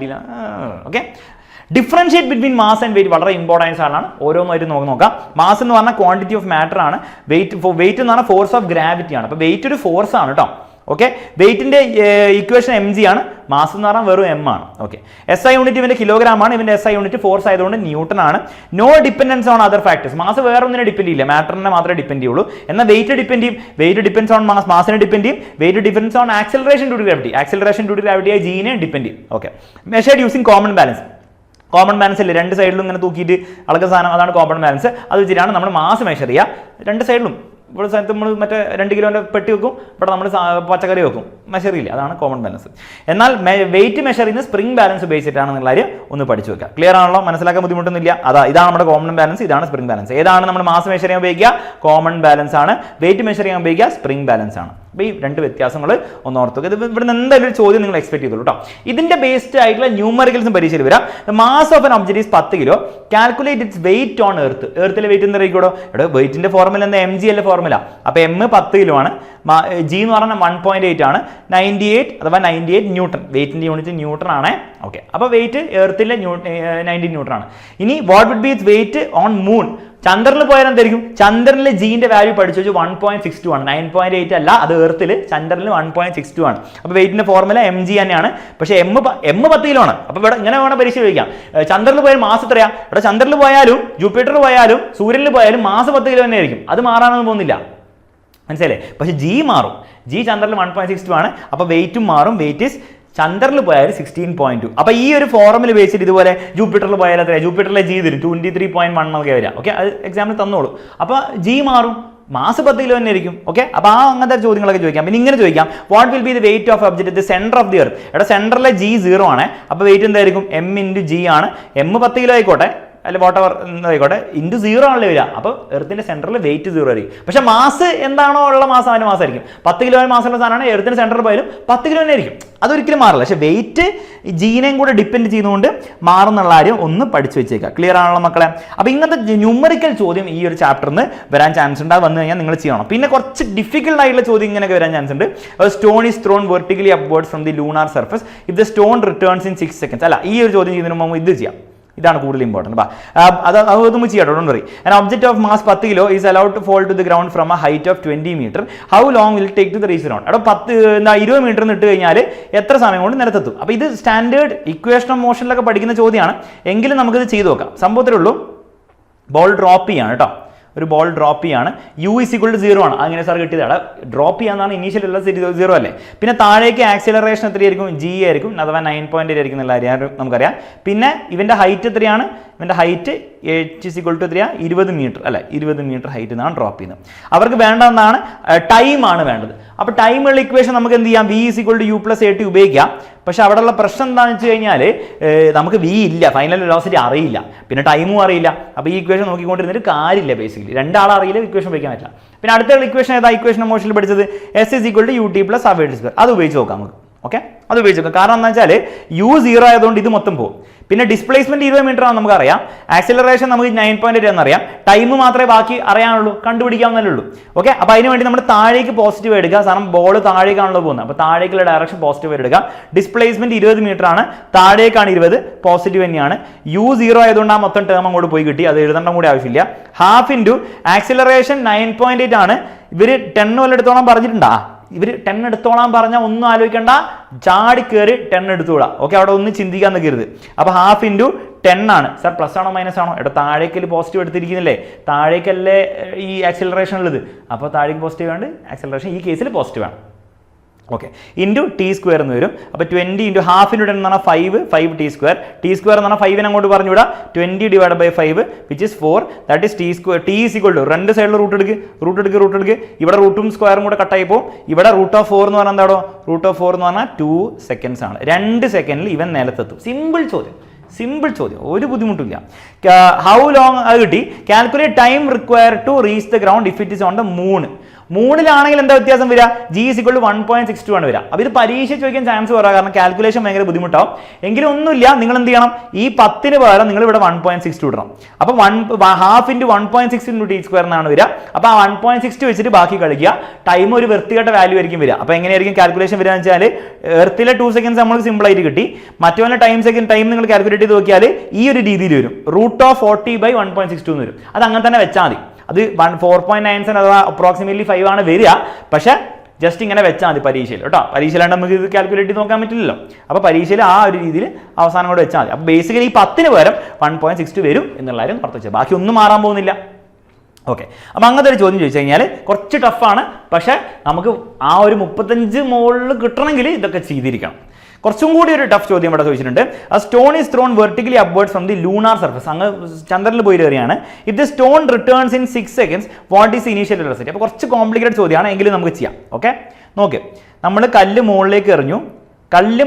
ചെയ്യുക. Okay. Differentiate between mass and weight വളരെ ഇമ്പോർട്ടൻസ് ആണ്. ഓരോന്നായിട്ട് നോക്കാം. മാസ് എന്ന് പറഞ്ഞാൽ ക്വാണ്ടിറ്റി ഓഫ് മാറ്റർ ആണ്. വെയിറ്റ് എന്ന് പറഞ്ഞാൽ ഫോഴ്സ് ഓഫ് ഗ്രാവിറ്റി ആണ്. അപ്പോൾ വെയിറ്റ് ഒരു ഫോഴ്സ് ആണ് കേട്ടോ. ഓക്കെ. വെയിറ്റിന്റെ ഇക്വേഷൻ എം ജി ആണ്, മാസ് എന്ന് പറഞ്ഞാൽ വെറും എം ആണ്. ഓക്കെ. എസ് ഐ യൂണിറ്റ് ഇവന്റെ കിലോഗ്രാം ആണ്, ഇവന്റെ എസ് ഐ യൂണിറ്റ് ഫോഴ്സ് ആയതുകൊണ്ട് ന്യൂട്ടൺ ആണ്. No dependence on other factors. Mass വേറെ ഒന്നിനെ ഡിപ്പെൻഡ് ചെയ്യില്ല, മാറ്ററിനെ മാത്രമേ ഡിപ്പെൻഡ് ചെയ്യുള്ളൂ. എന്നാൽ വെയിറ്റ് ഡിപ്പെൻഡ് ചെയ്യും. വെയിറ്റ് ഡിപ്പെൻസ് ഓൺ മാസ്, മാസിനെ ഡിപ്പെൻഡ് ചെയ്യും. Weight depends on acceleration due to gravity, acceleration due to gravity ആയി ജീനെ ഡിപ്പെൻഡ് ചെയ്യും. Okay. Measured using common balance. Common balance അല്ലേ, രണ്ട് സൈഡിലും ഇങ്ങനെ തൂക്കിയിട്ട് അളക്കുന്ന സാധനം, അതാണ് കോമൺ ബാലൻസ്. അത് വെച്ചിട്ടാണ് നമ്മൾ മാസ് മെഷർ ചെയ്യുക. രണ്ട് സൈഡിലും ഇവിടെ സ്ഥലത്ത് നമ്മൾ മറ്റേ 2 കിലോൻ്റെ പെട്ടി വെക്കും, ഇവിടെ നമ്മൾ പച്ചക്കറി വെക്കും, മെഷർ ചെയ്യില്ല, അതാണ് കോമൺ ബാലൻസ്. എന്നാൽ വെയിറ്റ് മെഷർ ചെയ്യുന്ന സ്പ്രിംഗ് ബാലൻസ് ഉപയോഗിച്ചിട്ടാണെന്നുള്ള കാര്യം ഒന്ന് പഠിച്ചു വെക്കുക. ക്ലിയർ ആണല്ലോ? മനസ്സിലാക്കാൻ ബുദ്ധിമുട്ടൊന്നുമില്ല. ഇതാണ് നമ്മുടെ കോമൺ ബാലൻസ്, ഇതാണ് സ്പ്രിംഗ് ബാലൻസ്. ഏതാണ് നമ്മൾ മാസ് മെഷർ ചെയ്യാൻ ഉപയോഗിക്കുക? കോമൺ ബാലൻസ് ആണ്. വെയിറ്റ് മെഷർ ചെയ്യാൻ ഉപയോഗിക്കുക സ്പ്രിംഗ് ബാലൻസ് ആണ്. അപ്പോൾ ഈ രണ്ട് വ്യത്യാസങ്ങൾ ഒന്ന് ഓർത്തുക. ഇത് ഇവിടെ നിന്ന് എന്തായാലും ഒരു ചോദ്യം നിങ്ങൾ എക്സ്പെക്ട് ചെയ്തോളൂ കേട്ടോ. ഇതിന്റെ ബേസ്ഡ് ആയിട്ടുള്ള ന്യൂമറിക്കൽസും പരീക്ഷയിൽ വരാം. Mass of an object is 10 kilo. Calculate its weight on earth. എർത്തിലെ വെയിറ്റ് എന്ന് അറിയിക്കൂടോ? ഇവിടെ വെയിറ്റിന്റെ ഫോർമുല എന്താ? എം ജി അല്ലേ ഫോർമുല. അപ്പോൾ എം 10 കിലോ ആണ്, ജി എന്ന് പറഞ്ഞാൽ 1.8 ആണ്, 98 അഥവാ 98 ന്യൂട്ടൺ. വെയിറ്റിന്റെ യൂണിറ്റ് ന്യൂട്ടൺ ആണ്. ഓക്കെ. അപ്പോൾ വെയിറ്റ് എർത്തിലെ 90 ന്യൂട്ടൺ ആണ്. ഇനി what would be its weight on moon? ചന്ദ്രനിൽ പോയാൽ എന്തായിരിക്കും? ചന്ദ്രനിലെ ജീന്റെ വാല്യൂ പഠിച്ചു വെച്ചു 1.62 ആണ്, 9.8 അല്ല. അത് എർത്തിൽ ചന്ദ്രനിൽ 1.62 ആണ്. അപ്പോൾ വെയിറ്റിന്റെ ഫോർമുല എം ജി തന്നെയാണ്. പക്ഷേ എം 10 കിലോ ആണ്. അപ്പോൾ ഇവിടെ ഇങ്ങനെ വേണം പരീക്ഷ ചോദിക്കാം. ചന്ദ്രനിൽ പോയാൽ മാസ് എത്രയാ? ഇവിടെ ചന്ദ്രനിൽ പോയാലും ജൂപ്പിറ്ററിൽ പോയാലും സൂര്യനിൽ പോയാലും മാസ് 10 കിലോ തന്നെ ആയിരിക്കും. അത് മാറാനൊന്നും പോകുന്നില്ല, മനസ്സിലല്ലേ? പക്ഷെ ജി മാറും. ജി ചന്ദ്രനിൽ 1.62 ആണ്. അപ്പോൾ വെയിറ്റും മാറും. വെയിറ്റ് ഇസ് ചന്ദ്രനിൽ പോയാൽ 16.2. അപ്പോൾ ഈ ഒരു ഫോർമുല വെച്ചിട്ട് ഇതുപോലെ ജൂപ്പിറ്ററിൽ പോയാൽ എത്രയാണ്? ജൂപ്പിറ്ററിലെ ജി തരും 23.1 ഒക്കെ വരിക. ഓക്കെ. അത് എക്സാമിൽ തന്നോളൂ. അപ്പോൾ ജി മാറും, മാസ് 10 കിലോ തന്നെ ആയിരിക്കും. ഓക്കെ. അപ്പോൾ അങ്ങനത്തെ ചോദ്യങ്ങളൊക്കെ ചോദിക്കാം. പിന്നെ ഇങ്ങനെ ചോദിക്കാം, what will be the weight of object at the centre of the earth? ഇവിടെ സെന്ററിലെ ജി 0 ആണ്. അപ്പോൾ വെയിറ്റ് എന്തായിരിക്കും? എം ഇൻറ്റു ജി ആണ്. എം 10 കിലോ ആയിക്കോട്ടെ, അല്ലെ വാട്ട് എവർ ആയിക്കോട്ടെ, ഇൻറ്റു 0 ആണല്ലോ വരിക. അപ്പോൾ എർത്തിന്റെ സെന്ററിൽ വെയിറ്റ് 0 ആയിരിക്കും. പക്ഷെ മാസ് എന്താണോ ഉള്ള മാസം അതിന്റെ മാസമായിരിക്കും. 10 കിലോ മാസമുള്ള സാധനമാണ് എർത്തിന്റെ സെന്ററിൽ പോയാലും 10 കിലോ തന്നെ ആയിരിക്കും. അതൊരിക്കലും മാറില്ല. പക്ഷെ വെയിറ്റ് ജീനെയും കൂടെ ഡിപ്പെൻഡ് ചെയ്യുന്നതുകൊണ്ട് മാറുന്നുള്ള കാര്യം ഒന്ന് പഠിച്ചു വെച്ചേക്കുക. ക്ലിയർ ആണല്ലോ മക്കളെ? അപ്പോൾ ഇങ്ങനത്തെ ന്യൂമറിക്കൽ ചോദ്യം ഈ ഒരു ചാപ്റ്ററിന് വരാൻ ചാൻസ് ഉണ്ട്. വന്നു കഴിഞ്ഞാൽ നിങ്ങൾ ചെയ്യണം. പിന്നെ കുറച്ച് ഡിഫിക്കൽട്ട് ആയിട്ടുള്ള ചോദ്യം ഇങ്ങനെയൊക്കെ വരാൻ ചാൻസ് ഉണ്ട്. Stone is thrown vertically upwards from the lunar surface if the stone returns in 6 seconds. അല്ല, ഈ ഒരു ചോദ്യം ചെയ്യുന്നതിന് മുമ്പ് ഇത് ചെയ്യാം. ഇതാണ് കൂടുതൽ ഇമ്പോർട്ടൻറ്റ്. അതൊന്നും ചെയ്യാം. Don't worry. An object of mass 10 kilo is allowed to fall to the ground from a height of 20 metre. How long will take to the reach ground? അവിടെ 20 മീറ്റർ ഇട്ട് കഴിഞ്ഞാൽ എത്ര സമയം കൊണ്ട് നിലത്തെത്തും? അപ്പോൾ ഇത് സ്റ്റാൻഡേർഡ് ഇക്വേഷൻ ഓഫ് മോഷനിലൊക്കെ പഠിക്കുന്ന ചോദ്യമാണ്. എങ്കിലും നമുക്കിത് ചെയ്തു നോക്കാം. സംഭവത്തിലുള്ളൂ ബോൾ ഡ്രോപ്പ് ചെയ്യാണ് കേട്ടോ. ഒരു ബോൾ ഡ്രോപ്പ് ചെയ്യാണ്. യു ഇസ് ഈക്വൽ ടു 0 ആണ്. അങ്ങനെ സാർ കിട്ടിയത് അവിടെ ഡ്രോപ്പ് ചെയ്യാന്നാണ് ഇനീഷ്യൽ ഉള്ള 0 അല്ലേ. പിന്നെ താഴേക്ക് ആക്സിലറേഷൻ എത്രയായിരിക്കും? ജി ആയിരിക്കും, അഥവാ 9.8 ആയിരിക്കും എന്നുള്ള കാര്യം നമുക്കറിയാം. പിന്നെ ഇവന്റെ ഹൈറ്റ് എത്രയാണ്? ഇവന്റെ height h is equal to എത്രയാ? 20 മീറ്റർ അല്ലെ. 20 മീറ്റർ ഹൈറ്റ് നിന്നാണ് ഡ്രോപ്പ് ചെയ്യുന്നത്. അവർക്ക് വേണ്ടതെന്നാണ് ടൈമാണ് വേണ്ടത്. അപ്പോൾ ടൈമുള്ള ഇക്വേഷൻ നമുക്ക് എന്ത് ചെയ്യാം? v is equal to u plus at ഉപയോഗിക്കാം. പക്ഷെ അവിടെയുള്ള പ്രശ്നം എന്താണെന്ന് വെച്ച് കഴിഞ്ഞാൽ നമുക്ക് v ഇല്ല, ഫൈനൽ വെലോസിറ്റി അറിയില്ല, പിന്നെ ടൈമും അറിയില്ല. അപ്പോൾ ഈ ഇക്വേഷൻ നോക്കിക്കൊണ്ടിരുന്നിട്ട് കാര്യമില്ല. ബേസിക്കലി രണ്ടാളറിയില്ല, ഇക്വേഷൻ ഉപയോഗിക്കാൻ പറ്റില്ല. പിന്നെ അടുത്ത ഇക്വേഷൻ ഏതാ? ഇക്വേഷൻ മോഷനിൽ പഠിച്ചത് s is equal to ut plus r square. അത് ഉപയോഗിച്ച് നോക്കാം നമുക്ക്. ഓക്കെ, അത് ഉപയോഗിച്ച് നോക്കാം. കാരണം എന്താ വെച്ചാൽ u 0 ആയതുകൊണ്ട് ഇത് മൊത്തം പോകും. പിന്നെ ഡിസ്പ്ലേസ്മെന്റ് 20 മീറ്റർ ആണെന്ന് നമുക്കറിയാം. ആക്സിലറേഷൻ നമുക്ക് 9.8 എന്നറിയാം. ടൈം മാത്രമേ ബാക്കി അറിയാനുള്ളൂ, കണ്ടുപിടിക്കാവുന്നതേ ഉള്ളൂ. ഓക്കെ, അപ്പോൾ അതിന് വേണ്ടി നമ്മൾ താഴേക്ക് പോസിറ്റീവ് എടുക്കുക. കാരണം ബോൾ താഴേക്കാണല്ലോ പോകുന്നത്. അപ്പോൾ താഴേക്കുള്ള ഡയറക്ഷൻ പോസിറ്റീവ് എടുക്കുക. ഡിസ്പ്ലേസ്മെന്റ് 20 മീറ്റർ ആണ്, താഴേക്കാണ് 20, പോസിറ്റീവ് തന്നെയാണ്. u 0 ആയതുകൊണ്ട് ആ മൊത്തം ടേം അങ്ങോട്ട് പോയി കിട്ടി. അത് എഴുതേണ്ട കൂടി ആവശ്യമില്ല. ഹാഫ് ഇൻറ്റു ആക്സിലറേഷൻ 9.8 ആണ്. ഇവർ 10 വല്ല എടുത്തോളം പറഞ്ഞിട്ടുണ്ടാ? ഇവർ 10 എടുത്തോളാൻ പറഞ്ഞാൽ ഒന്നും ആലോചിക്കേണ്ട, ചാടി കയറി 10 എടുത്തുകൂടാ. ഓക്കെ, അവിടെ ഒന്നും ചിന്തിക്കാൻ നിൽക്കരുത്. അപ്പോൾ ഹാഫ് ഇൻറ്റു 10 ആണ്. സാർ പ്ലസ് ആണോ മൈനസ് ആണോ? ഇവിടെ താഴേക്കല് പോസിറ്റീവ് എടുത്തിരിക്കുന്നില്ലേ, താഴേക്കല്ലേ ഈ ആക്സിലറേഷൻ ഉള്ളത്. അപ്പോൾ താഴേക്ക് പോസിറ്റീവ് ആണ്, ആക്സിലറേഷൻ ഈ കേസിൽ പോസിറ്റീവ് ആണ്. ഓക്കെ ഇൻറ്റു ടി സ്ക്വയർ എന്ന് വരും. അപ്പോൾ 20 ഇൻറ്റു ഹാഫിൻ്റെ എന്ന് പറഞ്ഞാൽ 5 ടി സ്ക്വയർ. ടി സ്ക്വയർ എന്ന് പറഞ്ഞാൽ 5 അങ്ങോട്ട് പറഞ്ഞു വിടാം. 20 divide by 5 which is 4. That is T square. T is equal to രണ്ട് സൈഡിൽ റൂട്ട് എടുക്കുക. ഇവിടെ റൂട്ടും സ്ക്വയറും കൂടെ കട്ടായി പോകും. ഇവിടെ √4 എന്ന് പറഞ്ഞാൽ എന്താണോ √4 എന്ന് പറഞ്ഞാൽ 2 സെക്കൻഡ്സ് ആണ്. 2 സെക്കൻഡിൽ ഇവൻ നിലത്തെത്തും. സിമ്പിൾ ചോദ്യം, ഒരു ബുദ്ധിമുട്ടില്ല. ഹൗ ലോങ് അത് കിട്ടി. Calculate time require to reach the ground if it is on the മൂണിലാണെങ്കിൽ എന്താ വ്യത്യാസം വരിക? G = 1.62 ആണ് വരിക. അപ്പോൾ ഇത് പരീക്ഷ ചോദിക്കാൻ ചാൻസ് കുറവാണ്, കാരണം കാൽക്കുലേഷൻ ഭയങ്കര ബുദ്ധിമുട്ടാവും. എങ്കിലും ഒന്നുമില്ല, നിങ്ങൾ എന്ത് ചെയ്യണം, ഈ 10ന് പകരം നിങ്ങൾ ഇവിടെ 1.62 ഇടണം. അപ്പോൾ half into 1.6 into T square എന്നാണ് വരിക. അപ്പോൾ ആ 1.62 വെച്ചിട്ട് ബാക്കി കളിക്കുക. ടൈം ഒരു വൃത്തികെട്ട വാല്യൂ ആയിരിക്കും വരിക. അപ്പോൾ എങ്ങനെയായിരിക്കും കാൽക്കുലേഷൻ വരിക എന്ന് വെച്ചാൽ, എർത്തിലെ 2 സെക്കൻഡ്സ് നമുക്ക് സിമ്പിൾ ആയിട്ട് കിട്ടി. മറ്റവരുടെ ടൈം നിങ്ങൾ കാൽക്കുലേറ്റ് ചെയ്ത് നോക്കിയാൽ ഈ ഒരു രീതിയിൽ വരും. √40/1.62 എന്ന് വരും. അത് അങ്ങനെ തന്നെ വെച്ചാൽ മതി. അത് 4.97 അഥവാ അപ്രോക്സിമേറ്റ്ലി 5 ആണ് വരിക. പക്ഷെ ജസ്റ്റ് ഇങ്ങനെ വെച്ചാൽ മതി പരീക്ഷയിൽ കേട്ടോ. പരീക്ഷയിലാണ്ട് നമുക്ക് ഇത് കാൽക്കുലേറ്റ് ചെയ്ത് നോക്കാൻ പറ്റില്ലല്ലോ. അപ്പോൾ പരീക്ഷയിൽ ആ ഒരു രീതിയിൽ അവസാനം കൂടെ വെച്ചാൽ മതി. അപ്പോൾ ബേസിക്കലി ഈ 10ന് പകരം 1.62 വരും എന്നുള്ള കാര്യം ഓർത്ത് വെച്ചാൽ, ബാക്കി ഒന്നും മാറാൻ പോകുന്നില്ല. ഓക്കെ, അപ്പോൾ അങ്ങനത്തെ ഒരു ചോദ്യം ചോദിച്ചു കഴിഞ്ഞാൽ കുറച്ച് ടഫാണ്. പക്ഷേ നമുക്ക് ആ ഒരു 35 മുകളിൽ കിട്ടണമെങ്കിൽ ഇതൊക്കെ ചെയ്തിരിക്കണം. കുറച്ചും കൂടി ഒരു ടഫ് ചോദ്യം ഇവിടെ ചോദിച്ചിട്ടുണ്ട്. ആ stone is thrown vertically upwards from the lunar surface. അങ്ങ് ചന്ദ്രനിൽ പോയി കയറിയാണ്. If the stone returns in 6 seconds what is initial velocity? അപ്പോൾ കുറച്ച് കോംപ്ലിക്കേറ്റഡ് ചോദ്യമാണ്, എങ്കിലും നമുക്ക് ചെയ്യാം. ഓക്കെ, നോക്ക്, നമ്മൾ കല്ല് മുകളിലേക്ക് എറിഞ്ഞു. കല്ല്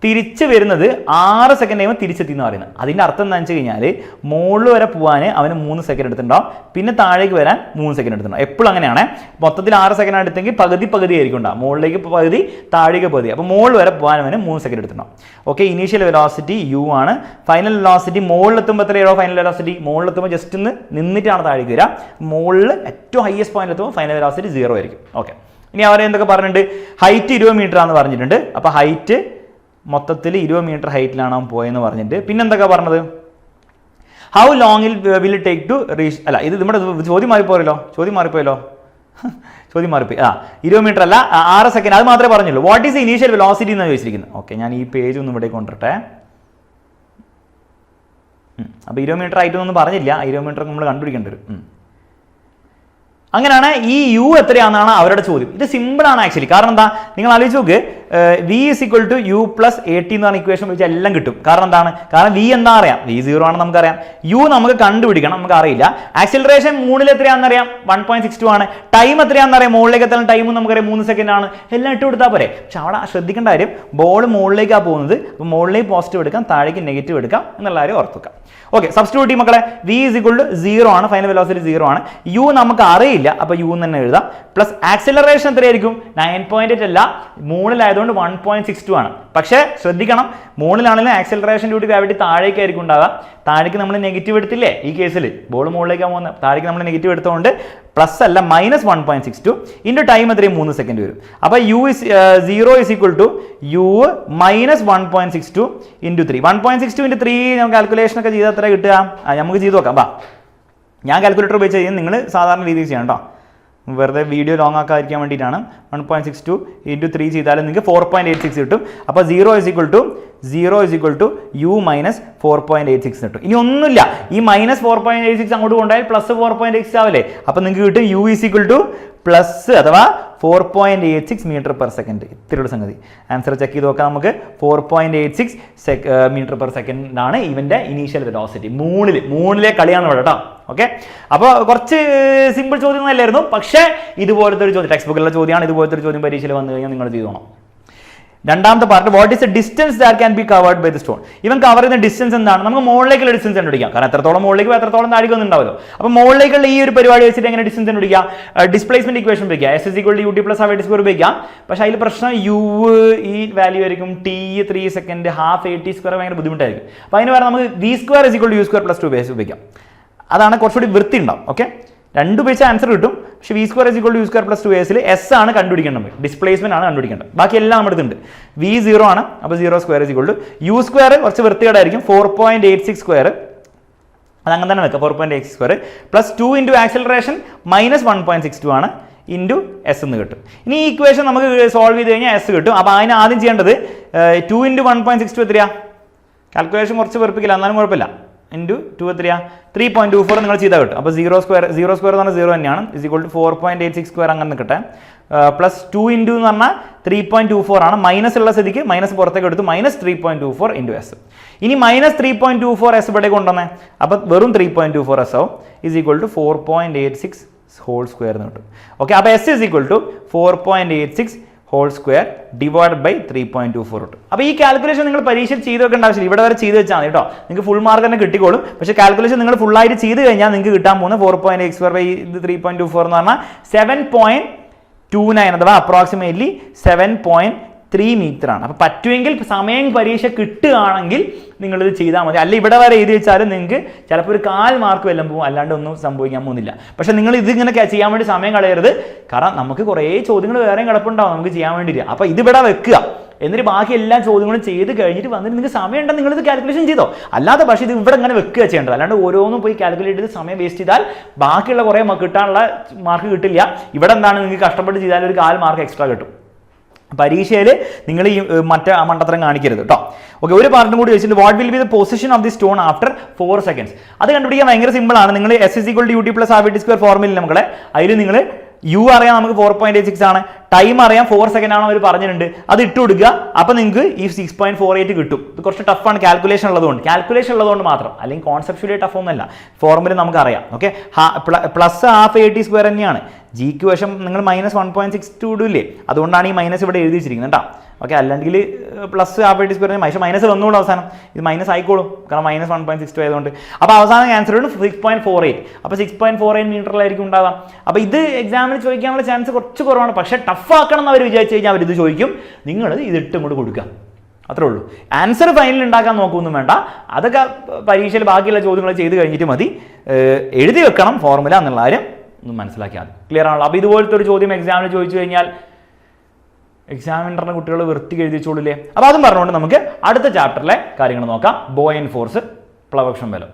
തിരിച്ച് വരുന്നത് 6 സെക്കൻഡ് കഴിയുമ്പോൾ തിരിച്ചെത്തി എന്ന് പറയുന്നത്. അതിൻ്റെ അർത്ഥം എന്താണെന്ന് വെച്ച് കഴിഞ്ഞാൽ, മുകളിൽ വരെ പോകാൻ അവന് 3 സെക്കൻഡ് എടുത്തിട്ടുണ്ടാവും, പിന്നെ താഴേക്ക് വരാൻ 3 സെക്കൻഡ് എടുത്തിട്ടുണ്ടാവും. എപ്പോഴും അങ്ങനെയാണ്. മൊത്തത്തിൽ 6 സെക്കൻഡ് എടുത്തെങ്കിൽ പകുതി ആയിരിക്കും ഉണ്ടാവും. മുകളിലേക്ക് പകുതി, താഴേക്ക് പകുതി. അപ്പോൾ മുകളിൽ വരെ പോകാൻ അവന് 3 സെക്കൻഡ് എടുത്തിട്ടുണ്ടാവും. ഓക്കെ, ഇനീഷ്യൽ വെലോസിറ്റി u ആണ്. ഫൈനൽ വെലോസിറ്റി മുകളിലെത്തുമ്പോൾ എത്രയാണോ ഫൈനൽ വെലോസിറ്റി? മുകളിലെത്തുമ്പോൾ ജസ്റ്റ് ഒന്ന് നിന്നിട്ടാണ് താഴേക്ക് വരിക. മുകളിൽ ഏറ്റവും ഹയസ്റ്റ് പോയിന്റ് എത്തുമ്പോൾ ഫൈനൽ വെലോസിറ്റി 0 ആയിരിക്കും. ഓക്കെ, ഇനി അവരെ എന്തൊക്കെ പറഞ്ഞിട്ടുണ്ട്? ഹൈറ്റ് 20 മീറ്റർ ആണെന്ന് പറഞ്ഞിട്ടുണ്ട്. അപ്പോൾ ഹൈറ്റ് മൊത്തത്തിൽ 20 മീറ്റർ ഹൈറ്റിലാണ് അവൻ പോയെന്ന് പറഞ്ഞിട്ട്. പിന്നെ എന്തൊക്കെ പറഞ്ഞത്? ഹൗ ലോങ്ങിൽ വിൽ ടേക്ക് ടു റീച്ച്? അല്ല, ഇത് നമ്മുടെ ചോദ്യം മാറിപ്പോയല്ലോ. 20 മീറ്റർ അല്ല, 6 സെക്കൻഡ്. അത് മാത്രമേ പറഞ്ഞുള്ളൂ. വാട്ട് ഈസ് ഇനീഷ്യൽ വെലോസിറ്റി എന്ന് ചോദിച്ചിരിക്കുന്നത്. ഓക്കെ, ഞാൻ ഈ പേജ് ഒന്ന് ഇവിടെ കൊണ്ടിട്ടെ. അപ്പോൾ 20 മീറ്റർ ആയിട്ടൊന്നും പറഞ്ഞില്ല. 20 മീറ്റർ നമ്മൾ കണ്ടുപിടിക്കേണ്ടി വരും. അങ്ങനെയാണ് ഈ u എത്രയാണെന്നാണ് അവരുടെ ചോദ്യം. ഇത് സിമ്പിളാണ് ആക്ച്വലി. കാരണം എന്താ, നിങ്ങൾ ആലോചിച്ച് നോക്ക്, v = u + at എന്ന് പറഞ്ഞ ഇക്വേഷൻ വെച്ചാൽ എല്ലാം കിട്ടും. കാരണം എന്താണ്? കാരണം v എന്താ അറിയാം, v 0 ആണെന്ന് നമുക്കറിയാം. u നമുക്ക് കണ്ടുപിടിക്കണം, നമുക്ക് അറിയില്ല. ആക്സിലറേഷൻ 3 എത്രയാണെന്ന് അറിയാം, 1.62 ആണ്. ടൈം എത്രയാണെന്ന് അറിയാം, മുകളിലേക്ക് എത്താൻ ടൈമും നമുക്കറിയാം 3 സെക്കൻഡ് ആണ്. എല്ലാം ഇട്ട് കൊടുത്താൽ പോരെ. പക്ഷെ അവിടെ ശ്രദ്ധിക്കേണ്ട കാര്യം, ബോൾ മുകളിലേക്കാണ് പോകുന്നത്. അപ്പോൾ മുകളിലേക്ക് പോസിറ്റീവ് എടുക്കാം, താഴേക്ക് നെഗറ്റീവ് എടുക്കാം എന്നുള്ള കാര്യം ഓർത്ത് വെക്കാം. ഓക്കെ, സബ്സ്റ്റിറ്റ്യൂട്ട് ചെയ്യും മക്കളെ. v = 0 ആണ്, ഫൈനൽ വെലോസിറ്റി 0 ആണ്. u നമുക്ക് അറിയില്ല, അപ്പോൾ u തന്നെ എഴുതാം. പ്ലസ് ആക്സിലറേഷൻ എത്രയായിരിക്കും? 9.8 അല്ല, മുകളിലായതുകൊണ്ട് 1.62 ആണ്. പക്ഷേ ശ്രദ്ധിക്കണം, മുകളിലാണെങ്കിലും ആക്സിലറേഷൻ ഡ്യൂ ടു ഗ്രാവിറ്റി താഴേക്കായിരിക്കും ഉണ്ടാവുക. താഴേക്ക് നമ്മൾ നെഗറ്റീവ് എടുത്തില്ലേ ഈ കേസിൽ? ബോൾ മുകളിലേക്കാണ് പോകുന്നത്, താഴേക്ക് നമ്മൾ നെഗറ്റീവ് എടുത്തുകൊണ്ട് പ്ലസ് അല്ല -1.62 ഇൻറ്റു ടൈം എത്രയും 3 സെക്കൻഡ് വരും. അപ്പോൾ u is 0 = u - 1.62 into 3. 1.62 into 3 നമുക്ക് കാൽക്കുലേഷൻ ഒക്കെ ചെയ്താൽ എത്ര കിട്ടുക? നമുക്ക് ചെയ്ത് നോക്കാം. ഞാൻ കാൽക്കുലേറ്റർ ഉപയോഗിച്ച് ചെയ്യുന്നത്, നിങ്ങൾ സാധാരണ രീതിയിൽ ചെയ്യണം കേട്ടോ. വെറുതെ വീഡിയോ ലോങ് ആക്കാതിരിക്കാൻ വേണ്ടിയിട്ടാണ്. 1.62 ഇൻറ്റു 3 ചെയ്താലും നിങ്ങൾക്ക് 4.86 കിട്ടും. അപ്പോൾ 0 = u - 4.86 കിട്ടും. ഇനി ഒന്നുമില്ല, ഈ -4.86 അങ്ങോട്ട് കൊണ്ടുപോയാൽ +4.86 ആവില്ലേ? അപ്പോൾ നിങ്ങൾക്ക് കിട്ടും u = പ്ലസ് അഥവാ 4.86 മീറ്റർ പെർ സെക്കൻഡ്. ഇത്രയുള്ള സംഗതി. ആൻസർ ചെക്ക് ചെയ്ത് നോക്കാം നമുക്ക്. 4.86 മീറ്റർ പെർ സെക്കൻഡ് ആണ് ഇവൻ്റെ ഇനീഷ്യൽ വെലോസിറ്റി. മൂന്നിലെ കളിയാണ് ഇവിടെ കേട്ടോ. ഓക്കെ, അപ്പോൾ കുറച്ച് സിമ്പിൾ ചോദ്യമൊന്നുമല്ലായിരുന്നു. പക്ഷേ ഇതുപോലത്തെ ഒരു ചോദ്യം, ടെക്സ്റ്റ് ബുക്കിലുള്ള ചോദ്യമാണ്. ഇതുപോലത്തെ ഒരു ചോദ്യം പരീക്ഷയിൽ വന്നു കഴിഞ്ഞാൽ നിങ്ങൾ ചെയ്തോണം. രണ്ടാമത്തെ part, what is the distance that can be covered by the stone? ഇവൻ കവർ ചെയ്യുന്ന ഡിസ്റ്റൻസ് എന്താണ്? നമുക്ക് മുകളിലേക്കുള്ള ഡിസ്റ്റൻസ് കണ്ടുപിടിക്കാം. കാരണം എത്രത്തോളം മുകളിലേക്ക് എത്രത്തോളം താഴേക്ക് ഒന്നും ഉണ്ടാവുമല്ലോ. അപ്പോൾ മുകളിലേക്കുള്ള ഈ ഒരു പരിപാടി വെച്ചിട്ട് എങ്ങനെ ഡിസ്റ്റൻസ് കണ്ടുപിടിക്കാം? ഡിസ്പ്ലേസ്മെന്റ് ഇക്വേഷൻ ഉപയോഗിക്കാം. S = ut + v² ഉപയോഗിക്കാം. പക്ഷേ അതിൽ പ്രശ്നം u ഈ വാല്യൂ ആയിരിക്കും. t 3 സെക്കൻഡ്, ½ at² ഭയങ്കര ബുദ്ധിമുട്ടായിരിക്കും. അപ്പോൾ അതിന് പറയുന്നത് നമുക്ക് v² = u² + 2 ഉപയോഗിക്കാം. അതാണ് കുറച്ചുകൂടി വൃത്തി ഉണ്ടാവും. ഓക്കെ, രണ്ടു ഉപയോഗിച്ച ആൻസർ കിട്ടും. പക്ഷേ v² = u² + 2 s ആണ് കണ്ടുപിടിക്കേണ്ടത്. ഡിസ്പ്ലേസ്മെന്റ് ആണ് കണ്ടുപിടിക്കേണ്ടത്. ബാക്കി എല്ലാം നമ്മുടെ അടുത്തുണ്ട്. v 0 ആണ്. അപ്പോൾ 0² = u² കുറച്ച് വൃത്തികേടായിരിക്കും. 4.86². അതങ്ങനെ തന്നെ വെക്കാം. 4.86² പ്ലസ് 2 ഇൻറ്റു ആക്സിലറേഷൻ -1.62 ആണ് ഇൻറ്റു എസ് എന്ന് കിട്ടും. ഇനി ഈ ഇക്വേഷൻ നമുക്ക് സോൾവ് ചെയ്ത് കഴിഞ്ഞാൽ എസ് കിട്ടും. അപ്പോൾ അതിന് ആദ്യം ചെയ്യേണ്ടത് 2 ഇൻറ്റു 1.62 എത്രയാ? കാൽക്കുലേഷൻ കുറച്ച് വെറുപ്പിക്കില്ല, എന്നാലും കുഴപ്പമില്ല. ഇൻറ്റു 2 എത്രയാ? 3.24 നിങ്ങൾ ചെയ്താൽ കിട്ടും. അപ്പോൾ 0² എന്ന് പറഞ്ഞാൽ 0 തന്നെയാണ്. = 4.86² അങ്ങനെ നിൽക്കട്ടെ. പ്ലസ് 2 ഇൻറ്റു എന്ന് പറഞ്ഞാൽ 3.24 ആണ്. മൈനസ് ഉള്ള സ്ഥിതിക്ക് മൈനസ് പുറത്തേക്ക് എടുത്തു, -3.24 ഇൻറ്റു എസ്. ഇനി -3.24 എസ് ഇവിടെ കൊണ്ടുവന്നേ, അപ്പോൾ വെറും 3.24 എസ് ആവും, is equal to 4.86 whole square എന്ന് കിട്ടും. ഓക്കെ, അപ്പോൾ S is equal to 4.86 whole square divide by 3.24 കിട്ടും. അപ്പോൾ ഈ കാൽക്കുലേഷൻ നിങ്ങൾ പരീക്ഷയിൽ ചെയ്ത് വെക്കേണ്ട ആവശ്യമില്ല, ഇവിടെ വരെ ചെയ്ത് വെച്ചാൽ മതി കേട്ടോ, നിങ്ങൾക്ക് ഫുൾ മാർക്ക് തന്നെ കിട്ടിക്കോളും. പക്ഷേ കാൽക്കുലേഷൻ നിങ്ങൾ ഫുള്ളായിട്ട് ചെയ്ത് കഴിഞ്ഞാൽ നിങ്ങൾക്ക് കിട്ടാൻ പോകുന്ന 4.84 ബൈ 3.24 എന്ന് പറഞ്ഞാൽ 7.29 അഥവാ അപ്രോക്സിമേറ്റ്ലി 7.3 മീറ്റർ ആണ്. അപ്പോൾ പറ്റുമെങ്കിൽ സമയം പരീക്ഷ കിട്ടുകയാണെങ്കിൽ നിങ്ങളിത് ചെയ്താൽ മതി. അല്ല ഇവിടെ വരെ എഴുതി വെച്ചാലും നിങ്ങൾക്ക് ചിലപ്പോൾ ഒരു 4 മാർക്ക് വല്ലതും പോകും, അല്ലാണ്ട് ഒന്നും സംഭവിക്കാൻ പോകുന്നില്ല. പക്ഷേ നിങ്ങൾ ഇതിങ്ങനെ ചെയ്യാൻ വേണ്ടി സമയം കളയരുത്, കാരണം നമുക്ക് കുറേ ചോദ്യങ്ങൾ വേറെയും കിടപ്പുണ്ടാവും നമുക്ക് ചെയ്യാൻ വേണ്ടിയിട്ട്. അപ്പോൾ ഇതിവിടെ വെക്കുക, എന്നിട്ട് ബാക്കി എല്ലാ ചോദ്യങ്ങളും ചെയ്ത് കഴിഞ്ഞിട്ട് വന്നിട്ട് നിങ്ങൾക്ക് സമയം ഉണ്ടെങ്കിൽ നിങ്ങളിത് കാൽക്കുലേഷൻ ചെയ്തോ. അല്ലാതെ പക്ഷേ ഇത് ഇവിടെ ഇങ്ങനെ വെക്കുക ചെയ്യേണ്ടത്, അല്ലാണ്ട് ഓരോന്നും പോയി കാൽക്കുലേറ്റ് ചെയ്ത് സമയം വേസ്റ്റ് ചെയ്താൽ ബാക്കിയുള്ള കുറേ കിട്ടാനുള്ള മാർക്ക് കിട്ടില്ല. ഇവിടെ എന്താണ് നിങ്ങൾക്ക് കഷ്ടപ്പെട്ട് ചെയ്താൽ ഒരു 4 മാർക്ക് എക്സ്ട്രാ കിട്ടും. പരീക്ഷയിൽ നിങ്ങൾ ഈ മറ്റേ മണ്ടത്തരം കാണിക്കരുത് കേട്ടോ. ഓക്കെ, ഒരു പാർട്ടും കൂടി വെച്ചിട്ട് what will be the position of the stone after 4 seconds. അത് കണ്ടുപിടിക്കാൻ ഭയങ്കര സിമ്പിൾ ആണ്. നിങ്ങൾ S=UT + RVT² ഫോർമുല നമ്മളെ അതിൽ നിങ്ങൾ യു അറിയാം, നമുക്ക് 4.86 ആണ്, ടൈം അറിയാം 4 സെക്കൻഡ് ആണ് അവർ പറഞ്ഞിട്ടുണ്ട്, അത് ഇട്ട് കൊടുക്കുക. അപ്പോൾ നിങ്ങൾക്ക് ഈ 6.48 കിട്ടും. ഇത് കുറച്ച് ടഫാണ് കാൽക്കുലേഷൻ ഉള്ളതുകൊണ്ട് മാത്രം, അല്ലെങ്കിൽ കോൺസെപ്ച്വലി ടഫ് ഒന്നുമല്ല, ഫോർമുല നമുക്കറിയാം. ഓക്കെ, പ്ലസ് ഹാഫ് AT² തന്നെയാണ്. ജിക്ക് വശം നിങ്ങൾ -1.62 ഇല്ലേ, അതുകൊണ്ടാണ് ഈ മൈനസ് ഇവിടെ എഴുതി വെച്ചിരിക്കുന്നത് കേട്ടോ. ഓക്കെ, അല്ലെങ്കിൽ പ്ലസ് ഹാഫ് AT² പക്ഷേ മൈനസ് വന്നോളൂ, അവസാനം ഇത് മൈനസ് ആയിക്കോളും, കാരണം -1.62 ആയതുകൊണ്ട്. അപ്പോൾ അവസാനം ആൻസർ 6.48. അപ്പോൾ 6.48 മീറ്ററിലായിരിക്കും ഉണ്ടാവാം. അപ്പോൾ ഇത് എക്സാമിന് ചോദിക്കാനുള്ള ചാൻസ് കുറച്ച് കുറവാണ്, പക്ഷേ ടഫ് ആക്കണം എന്ന് അവർ വിചാരിച്ചു കഴിഞ്ഞാൽ അവരിത് ചോദിക്കും. നിങ്ങൾ ഇതിട്ട് ഇങ്ങോട്ട് കൊടുക്കുക, അത്രേ ഉള്ളൂ. ആൻസർ ഫൈനൽ ഉണ്ടാക്കാൻ നോക്കുകയൊന്നും വേണ്ട, അതൊക്കെ പരീക്ഷയിൽ ബാക്കിയുള്ള ചോദ്യങ്ങൾ ചെയ്ത് കഴിഞ്ഞിട്ട് മതി. എഴുതി വെക്കണം ഫോർമുല എന്നുള്ള കാര്യം ഒന്ന് മനസ്സിലാക്കിയാൽ മതി. ക്ലിയർ ആണല്ലോ? അപ്പോൾ ഇതുപോലത്തെ ഒരു ചോദ്യം എക്സാമിന് ചോദിച്ചു കഴിഞ്ഞാൽ എക്സാമിനറിന് കുട്ടികൾ വൃത്തിക്ക് എഴുതിച്ചോളില്ലേ. അപ്പോൾ അതും പറഞ്ഞുകൊണ്ട് നമുക്ക് അടുത്ത ചാപ്റ്ററിലെ കാര്യങ്ങൾ നോക്കാം. ബോയന്റ് ഫോഴ്സ്, പ്ലവക്ഷണം ബലം.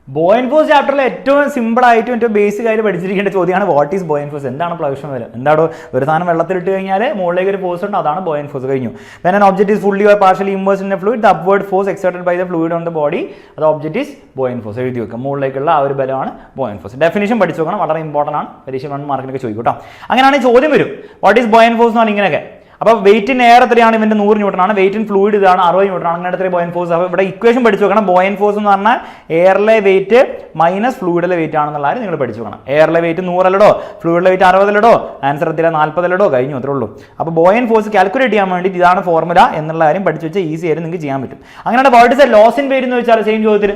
ബോയന്റ് ഫോഴ്സ് ചാപ്റ്ററിൽ ഏറ്റവും സിമ്പിളായിട്ടും ഏറ്റവും ബേസിക് ആയിട്ട് പഠിച്ചിരിക്കേണ്ട ചോദ്യമാണ് വാട്ട് ഈസ് ബോയന്റ് ഫോഴ്സ്, എന്താണ് പ്ലവക്ഷണം ബലം. എന്താണോ ഒരു സാധനം വെള്ളത്തിലിട്ട് കഴിഞ്ഞാൽ മുകളിലേക്ക് ഒരു ഫോഴ്സ് ഉണ്ട്, അതാണ് ബോയന്റ് ഫോഴ്സ്. കഴിഞ്ഞു. When an object is fully or partially immersed in a fluid, the upward force exerted by the fluid on the body, അത് ഒബ്ജക്റ്റ് ഈസ് ബോയന്റ് ഫോഴ്സ്. എഴുതി വെക്കുക, മുകളിലേക്കുള്ള ആ ഒരു ബലമാണ് ബോയന്റ് ഫോഴ്സ്. ഡെഫിനിഷൻ പഠിച്ചു നോക്കണം, വളരെ ഇമ്പോർട്ടൻ്റ് ആണ്, പരീക്ഷ 1 മാർക്കിനൊക്കെ ചോദിക്കും കേട്ടോ. അങ്ങനെയാണെങ്കിൽ ചോദ്യം വരും, വാട്ട് ഈസ് ബോയന്റ് ഫോഴ്സ് എന്ന് പറഞ്ഞാൽ ഇങ്ങനെയൊക്കെ. അപ്പോൾ വെയിറ്റ് ഇൻ എയർ എത്രയാണ്, ഇവൻ്റെ 100 ന്യൂട്ടൺ ആണ്. വെയിറ്റ് ഇൻ ഫ്ലൂയിഡ് ഇതാണ് 60 ന്യൂട്ടൺ ആണ്. അങ്ങനെ എത്ര ബോയന്റ് ഫോഴ്സ്. അപ്പോൾ ഇവിടെ ഇക്വേഷൻ പഠിച്ചു വെക്കണം. ബോയന്റ് ഫോഴ്സ് എന്ന് പറഞ്ഞാൽ എയറിലെ വെയിറ്റ് മൈനസ് ഫ്ലൂയിഡിലെ വെയിറ്റ് ആണെന്നുള്ള കാര്യം നിങ്ങൾ പഠിച്ചു വെക്കണം. എയറിലെ വെയിറ്റ് 100 അല്ലടോ, ഫ്ലൂയിഡിലെ വെയിറ്റ് 60 അല്ലടോ, ആൻസർ എത്തില്ല 40 അല്ലടോ, കഴിഞ്ഞു, അത്രേ ഉള്ളൂ. അപ്പോൾ ബോയന്റ് ഫോഴ്സ് കാൽക്കുലേറ്റ് ചെയ്യാൻ വേണ്ടി ഇതാണ് ഫോർമുല എന്നുള്ള കാര്യം പഠിച്ചു വെച്ചാൽ ഈസി ആയിട്ട് നിങ്ങൾക്ക് ചെയ്യാൻ പറ്റും. അങ്ങനെയാണ് what is a loss in weight എന്ന് വെച്ചാൽ സെയിം ചോദ്യത്തിൽ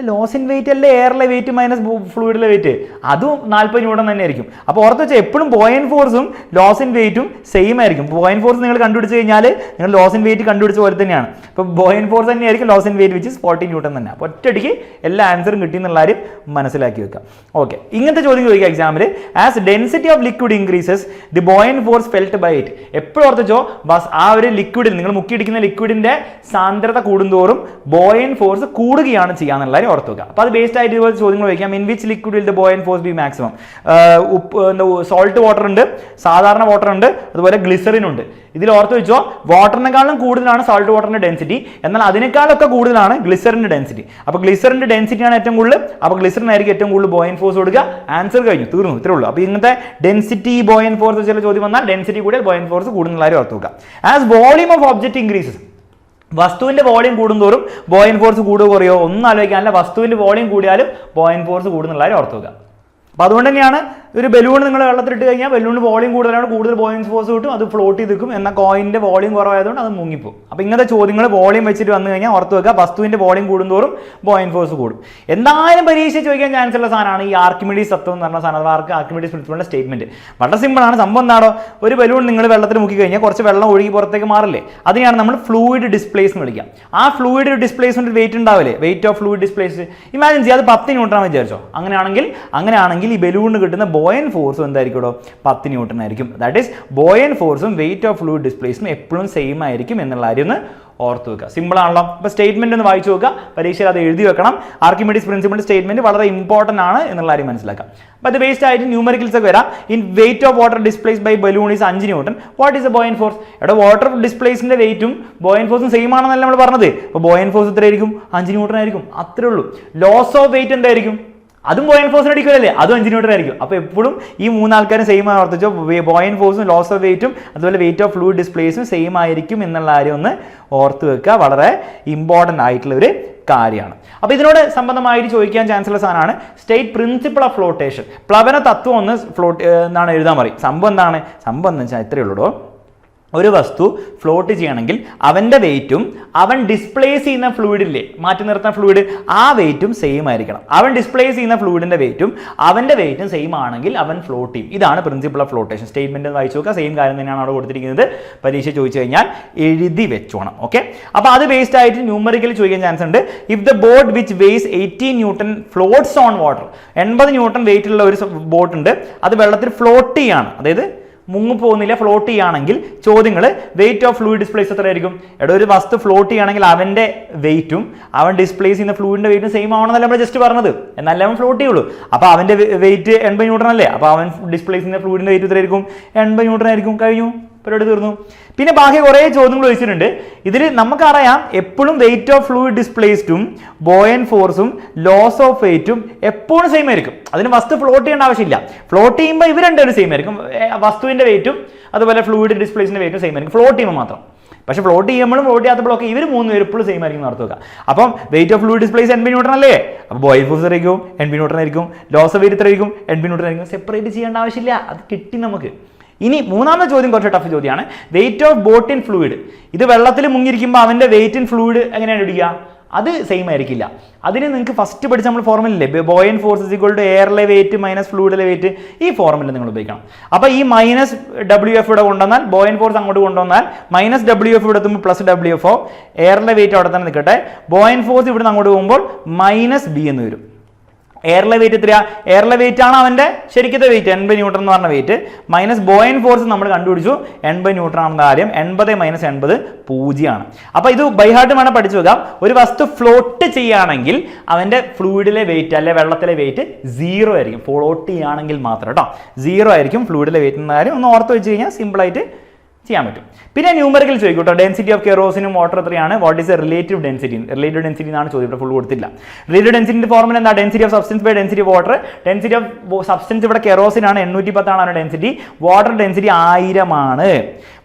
ലോസ് ഇൻ വെയിറ്റ് അല്ലേ എയറിലെ വെയിറ്റ് മൈനസ് ഫ്ലൂയിഡിലെ വെയിറ്റ്, അതും 40 ന്യൂട്ടൺ തന്നെ ആയിരിക്കും. അപ്പോൾ ഓർത്ത് വെച്ചാൽ എപ്പോഴും ബോയന്റ് ഫോഴ്സും ലോസ് ഇൻ വെയിറ്റും സെയിം ആയിരിക്കും. ബോയന്റ് ഫോഴ്സ് നിങ്ങൾ കണ്ടുപിടിച്ച് കഴിഞ്ഞാൽ നിങ്ങൾ ലോസ് ഇൻ വെയിറ്റ് കണ്ടുപിടിച്ച പോലെ തന്നെയാണ്. അപ്പോൾ ബോയന്റ് ഫോഴ്സ് തന്നെയായിരിക്കും loss in weight, which is 40 newton തന്നെ. അപ്പോൾ ഒറ്റയടിക്ക് എല്ലാ ആൻസറും കിട്ടി എന്നുള്ള കാര്യം മനസ്സിലാക്കി വെക്കാം. ഓക്കെ, ഇങ്ങനത്തെ ചോദ്യം ചോദിക്കുക എക്സാമിൽ. As density of liquid increases the buoyant force felt by it. എപ്പോഴും ഓർത്ത് വെച്ചോ, ബസ് ആ ഒരു ലിക്വിഡിൽ നിങ്ങൾ മുക്കിയിടിക്കുന്ന ലിക്വിഡിന്റെ സാന്ദ്രത കൂടുന്തോറും ബോയന്റ് ഫോഴ്സ് കൂടുകയാണ് ചെയ്യാന്നുള്ള ഓർത്ത് വെക്കുക. അപ്പോൾ അത് ബേസ്ഡ് ആയിട്ട് ഇതുപോലെ ചോദ്യങ്ങൾ വയ്ക്കാം. In which liquid will the buoyant force be maximum. Salt water ഉണ്ട്, സാധാരണ വാട്ടർ ഉണ്ട്, അതുപോലെ ഗ്ലിസറിൻ ഉണ്ട്. ഇതിൽ ഓർത്ത് വെച്ചോ, വാട്ടറിനെക്കാളും കൂടുതലാണ് സോൾട്ട് വാട്ടറിന്റെ ഡെൻസിറ്റി, എന്നാൽ അതിനേക്കാളൊക്കെ കൂടുതലാണ് ഗ്ലിസറിന്റെ ഡെൻസിറ്റി. അപ്പോൾ ഗ്ലിസറിന്റെ ഡെൻസിറ്റിയാണ് ഏറ്റവും കൂടുതൽ, അപ്പോൾ ഗ്ലിസറിൻ ആയിരിക്കും ഏറ്റവും കൂടുതൽ ബോയന്റ് ഫോഴ്സ് കൊടുക്കുക. ആൻസർ കഴിഞ്ഞു, തീർന്നു, ഇത്രേ ഉള്ളൂ. അപ്പോൾ ഇങ്ങനത്തെ ഡെൻസിറ്റി ബോയന്റ് ഫോഴ്സ് ചില ചോദ്യം വന്നാൽ ഡെൻസിറ്റി കൂടിയാൽ ബോയന്റ് ഫോഴ്സ് കൂടുന്നുള്ള കാര്യം ഓർത്ത് വെക്കുക. As volume of object increases, വസ്തുവിന്റെ വോളിയം കൂടുന്തോറും ബോയന്റ് ഫോഴ്സ് കൂടുക കുറയോ ഒന്നും ആലോചിക്കാനല്ല, വസ്തുവിന്റെ വോളിയം കൂടിയാലും ബോയന്റ് ഫോഴ്സ് കൂടുന്നുള്ള കാര്യം ഓർത്ത് വെക്കുക. അപ്പോൾ അതുകൊണ്ട് തന്നെയാണ് ഒരു ബലൂൺ നിങ്ങൾ വെള്ളത്തിലിട്ട് കഴിഞ്ഞാൽ ബലൂണിന് വോളിയം കൂടുതലാണ്, കൂടുതൽ ബോയിൻസ് ഫോഴ്സ് കിട്ടും, അത് ഫ്ലോട്ട് ചെയ്ത് നിൽക്കും. എന്നാൽ കോയിൻ്റെ വോളിയം കുറവായതുകൊണ്ട് അത് മുങ്ങിപ്പോകും. അപ്പോൾ ഇങ്ങനത്തെ ചോദ്യങ്ങൾ വോളിയം വെച്ചിട്ട് വന്നു കഴിഞ്ഞാൽ ഓർത്ത് വെക്കുക, വസ്തുവിൻ്റെ വോളിയം കൂടുന്തോറും ബോയിൻ ഫോഴ്സ് കൂടും. എന്തായാലും പരീക്ഷ ചോദിക്കാൻ ചാൻസ് ഉള്ള സാധനമാണ് ഈ ആർക്കിമിഡീസ് തത്വം എന്ന് പറഞ്ഞ സാധനം. ആർക്കിമിഡീസ് പ്രിൻസിപ്പിളിന്റെ സ്റ്റേറ്റ്മെന്റ് വളരെ സിമ്പിളാണ്. സംഭവം എന്താണോ, ഒരു ബലൂൺ നിങ്ങൾ വെള്ളത്തിൽ മുക്കി കഴിഞ്ഞാൽ കുറച്ച് വെള്ളം ഒഴുകി പുറത്തേക്ക് മാറില്ലേ, അതിനെയാണ് നമ്മൾ ഫ്ലൂയിഡ് ഡിസ്പ്ലേസ് എന്ന് വിളിക്കുക. ആ ഫ്ലൂയിഡ് ഡിസ്പ്ലേസ്മെന്റ് വെയിറ്റ് ഉണ്ടാവില്ലേ, weight of fluid displace, imagine ചെയ്യുക അത് 10 ന്യൂട്ടൺ വിചാരിച്ചോ. അങ്ങനെയാണെങ്കിൽ ഈ ബലൂണിന് കിട്ടുന്ന ബോയൻ ഫോഴ്സും എന്തായിരിക്കും, 10 ന്യൂട്ടൺ ആയിരിക്കും. ദാറ്റ് ഈസ് ബോയൻ ഫോഴ്സും വെയിറ്റ് ഓഫ് ഫ്ലൂയിഡ് ഡിസ്പ്ലേസും എപ്പോഴും സെയിം ആയിരിക്കും എന്നുള്ള കാര്യം ഒന്ന് ഓർത്ത് വെക്കുക. സിമ്പിൾ ആണല്ലോ. അപ്പോൾ സ്റ്റേറ്റ്മെന്റ് ഒന്ന് വായിച്ചു നോക്കുക, പരീക്ഷയിൽ അത് എഴുതി വെക്കണം. ആർക്കിമിഡീസ് പ്രിൻസിപ്പിളിന്റെ സ്റ്റേറ്റ്മെന്റ് വളരെ ഇമ്പോർട്ടന്റ് ആണ് എന്നുള്ള കാര്യം മനസ്സിലാക്കാം. അപ്പോൾ അത് ബേസ്ഡ് ആയിട്ട് ന്യൂമറിക്കൽസ് ഒക്കെ വരാം. In weight of water displace by balloon is 5 newton. What is a buoyant force? ഇവിടെ വാട്ടർ ഡിസ്പ്ലേസിന്റെ വെയിറ്റും ബോയൻ ഫോഴ്സും സെയിം ആണെന്നല്ല നമ്മൾ പറഞ്ഞത്. അപ്പോൾ ബോയൻ ഫോഴ്സ് എത്രയായിരിക്കും? 5 ന്യൂട്ടൺ ആയിരിക്കും. അത്രേ ഉള്ളൂ. ലോസ് ഓഫ് വെയിറ്റ് എന്തായിരിക്കും? അതും ബോയൻ ഫോഴ്സിന് അടിക്കുമല്ലേ, അതും 5 ന്യൂട്ടൺ ആയിരിക്കും. അപ്പോൾ എപ്പോഴും ഈ മൂന്നാൾക്കാരും സെയിം ആണ് ഓർത്തിച്ചോ. ബോയൻ ഫോഴ്സും ലോസ് ഓഫ് വെയിറ്റും അതുപോലെ വെയിറ്റ് ഓഫ് ഫ്ലൂയിഡ് ഡിസ്പ്ലേസും സെയിം ആയിരിക്കും എന്നുള്ള കാര്യം ഒന്ന് ഓർത്ത് വെക്കുക. വളരെ ഇമ്പോർട്ടൻ്റ് ആയിട്ടുള്ള ഒരു കാര്യമാണ്. അപ്പോൾ ഇതിനോട് സംബന്ധമായിട്ട് ചോദിക്കാൻ ചാൻസ് ഉള്ള സാധനമാണ് സ്റ്റേറ്റ് പ്രിൻസിപ്പിൾ ഓഫ് ഫ്ലോട്ടേഷൻ. പ്ലവന തത്വം ഒന്ന് എന്താണ് എഴുതാൻ പറയും. സംഭവം എന്താണ്? സംഭവം എന്ന് വെച്ചാൽ ഇത്രയേ ഉള്ളൂ. ഒരു വസ്തു ഫ്ലോട്ട് ചെയ്യണമെങ്കിൽ അവൻ്റെ വെയിറ്റും അവൻ ഡിസ്പ്ലേസ് ചെയ്യുന്ന ഫ്ലൂയിഡില്ലേ, മാറ്റി നിർത്തുന്ന ഫ്ലൂയിഡ്, ആ വെയിറ്റും സെയിം ആയിരിക്കണം. അവൻ ഡിസ്പ്ലേസ് ചെയ്യുന്ന ഫ്ലൂയിഡിൻ്റെ വെയിറ്റും അവൻ്റെ വെയിറ്റും സെയിം ആണെങ്കിൽ അവൻ ഫ്ലോട്ട് ചെയ്യും. ഇതാണ് പ്രിൻസിപ്പിൾ ഓഫ് ഫ്ലോട്ടേഷൻ. സ്റ്റേറ്റ്മെൻറ്റ് വായിച്ചു നോക്കുക. സെയിം കാര്യം തന്നെയാണ് അവിടെ കൊടുത്തിരിക്കുന്നത്. പരീക്ഷ ചോദിച്ചു കഴിഞ്ഞാൽ എഴുതി വെച്ചോണം. ഓക്കെ, അപ്പോൾ അത് ബേസ്ഡ് ആയിട്ട് ന്യൂമറിക്കലി ചോദിക്കാൻ ചാൻസ് ഉണ്ട്. If the boat which weighs 18 newton floats on water, 80 newton weight ഉള്ള ഒരു ബോട്ട് ഉണ്ട്, അത് വെള്ളത്തിൽ ഫ്ലോട്ട് ചെയ്യാണ്, അതായത് മുങ്ങി പോകുന്നില്ല, ഫ്ലോട്ട് ചെയ്യുകയാണെങ്കിൽ ചോദ്യങ്ങൾ വെയിറ്റ് ഓഫ് ഫ്ലൂയിഡ് ഡിസ്പ്ലേസ് എത്രയായിരിക്കും? ഒരു വസ്തു ഫ്ലോട്ട് ചെയ്യുകയാണെങ്കിൽ അവൻ്റെ വെയിറ്റും അവൻ ഡിസ്പ്ലേസ് ചെയ്യുന്ന ഫ്ലൂയിഡിൻ്റെ വെയിറ്റും സെയിം ആവണമെന്നല്ല നമ്മൾ ജസ്റ്റ് പറഞ്ഞത്, എന്നാലേ അവൻ ഫ്ലോട്ട് ചെയ്യുള്ളൂ. അപ്പോൾ അവൻ്റെ വെയിറ്റ് 80 ന്യൂട്ടൺ അല്ലേ, അപ്പോൾ അവൻ ഡിസ്പ്ലേസ് ചെയ്യുന്ന ഫ്ലൂയിഡിൻ്റെ വെയിറ്റ് എത്രയായിരിക്കും? 80 ന്യൂട്ടൺ ആയിരിക്കും. കഴിഞ്ഞു, പരിപാടി തീർന്നു. പിന്നെ ബാക്കി കുറേ ചോദ്യങ്ങൾ ചോദിച്ചിട്ടുണ്ട്. ഇതിൽ നമുക്കറിയാം എപ്പോഴും വെയിറ്റ് ഓഫ് ഫ്ലൂയിഡ് ഡിസ്പ്ലേസ്ഡും ബോയൻ ഫോഴ്സും ലോസ് ഓഫ് വെയിറ്റും എപ്പോഴും സെയിം ആയിരിക്കും. അതിന് വസ്തു ഫ്ലോട്ട് ചെയ്യേണ്ട ആവശ്യമില്ല. ഫ്ലോട്ട് ചെയ്യുമ്പോൾ ഇവർ രണ്ടുപേരും സെയിം ആയിരിക്കും. വസ്തുവിൻ്റെ വെയിറ്റും അതുപോലെ ഫ്ലൂയിഡ് ഡിസ്പ്ലേസിൻ്റെ വെയിറ്റും സെയിം ആയിരിക്കും ഫ്ലോട്ട് ചെയ്യുമ്പോൾ മാത്രം. പക്ഷേ ഫ്ലോട്ട് ചെയ്യുമ്പോഴും ഫ്ലോട്ട് ചെയ്യാത്തപ്പോഴൊക്കെ ഇവർ 3 പേരും എപ്പോഴും സെയിം ആയിരിക്കും നടത്തുക. അപ്പം weight of fluid displace 80 newton അല്ലേ, അപ്പോൾ ബോയൻ ഫോഴ്സ് ആയിരിക്കും 80 ന്യൂട്ടൺ ആയിരിക്കും. ലോസ് ഓഫ് വെയിറ്റ് എത്ര ആയിരിക്കും? 80 ന്യൂട്ടൺ ആയിരിക്കും. സെപ്പറേറ്റ് ചെയ്യേണ്ട ആവശ്യമില്ല, അത് കിട്ടി നമുക്ക്. ഇനി മൂന്നാമത്തെ ചോദ്യം കുറച്ച് ടഫ് ചോദ്യമാണ്. Weight of boat in fluid. ഇത് വെള്ളത്തിൽ മുങ്ങിയിരിക്കുമ്പോൾ അവൻ്റെ വെയിറ്റ് ഇൻ ഫ്ലൂയിഡ് എങ്ങനെയാണ് ഇടുക? അത് സെയിം ആയിരിക്കില്ല. അതിന് നിങ്ങൾക്ക് ഫസ്റ്റ് പഠിച്ച നമ്മൾ ഫോർമുലയില്ലേ, buoyant force is equal to എയറിലെ വെയിറ്റ് മൈനസ് ഫ്ലൂയിഡിലെ വെയിറ്റ്. ഈ ഫോർമുല നിങ്ങൾ ഉപയോഗിക്കണം. അപ്പോൾ ഈ മൈനസ് WF ഇവിടെ കൊണ്ടുവന്നാൽ, ബോയൻ ഫോഴ്സ് അങ്ങോട്ട് കൊണ്ടുവന്നാൽ മൈനസ് WF ഇവിടെ എത്തുമ്പോൾ പ്ലസ് WF, എയറിലെ വെയിറ്റ് അവിടെ തന്നെ നിൽക്കട്ടെ. ബോയൻ ഫോഴ്സ് ഇവിടെ നിന്ന് അങ്ങോട്ട് പോകുമ്പോൾ മൈനസ് B എന്ന് വരും. എയറിലെ വെയിറ്റ് എത്രയാ? എയറിലെ വെയിറ്റ് ആണ് അവൻ്റെ ശരിക്കത്തെ വെയിറ്റ് 80 ന്യൂട്ടൺ എന്ന് പറഞ്ഞ വെയിറ്റ്, മൈനസ് ബോയൻ ഫോഴ്സ് നമ്മൾ കണ്ടുപിടിച്ചു 80 ന്യൂട്ടൺ ആണെന്ന കാര്യം. 80 മൈനസ് 80 0 അപ്പോൾ ഇത് ബൈഹാർട്ട് വേണം പഠിച്ചു വെക്കാം. ഒരു വസ്തു ഫ്ലോട്ട് ചെയ്യുകയാണെങ്കിൽ അവൻ്റെ ഫ്ലൂയിഡിലെ വെയിറ്റ് അല്ലെ വെള്ളത്തിലെ വെയിറ്റ് 0 ആയിരിക്കും. ഫ്ലോട്ട് ചെയ്യുകയാണെങ്കിൽ മാത്രം കേട്ടോ 0 ആയിരിക്കും ഫ്ലൂയിഡിലെ വെയിറ്റ് എന്ന കാര്യം ഒന്ന് ഓർത്ത് വെച്ച് കഴിഞ്ഞാൽ സിമ്പിളായിട്ട് ചെയ്യാൻ പറ്റും. പിന്നെ ന്യൂമറിക്കൽ ചോദിക്കും. ഡെൻസിറ്റി ഓഫ് കെറോസിനും വാട്ടർ എത്രയാണ്? What is a relative density? Relative density എന്നാണ് ചോദ്യം. ഇവിടെ ഫുൾ കൊടുത്തില്ല. റിലേറ്റീവ് ഡെൻസിറ്റിന്റെ ഫോർമുല എന്താ? Density of substance by density of water. Density of substance ഇവിടെ കെറോസിനാണ് 810 ആണ് ഡെൻസിറ്റി. വാട്ടർ ഡെൻസിറ്റി 1000 ആണ്.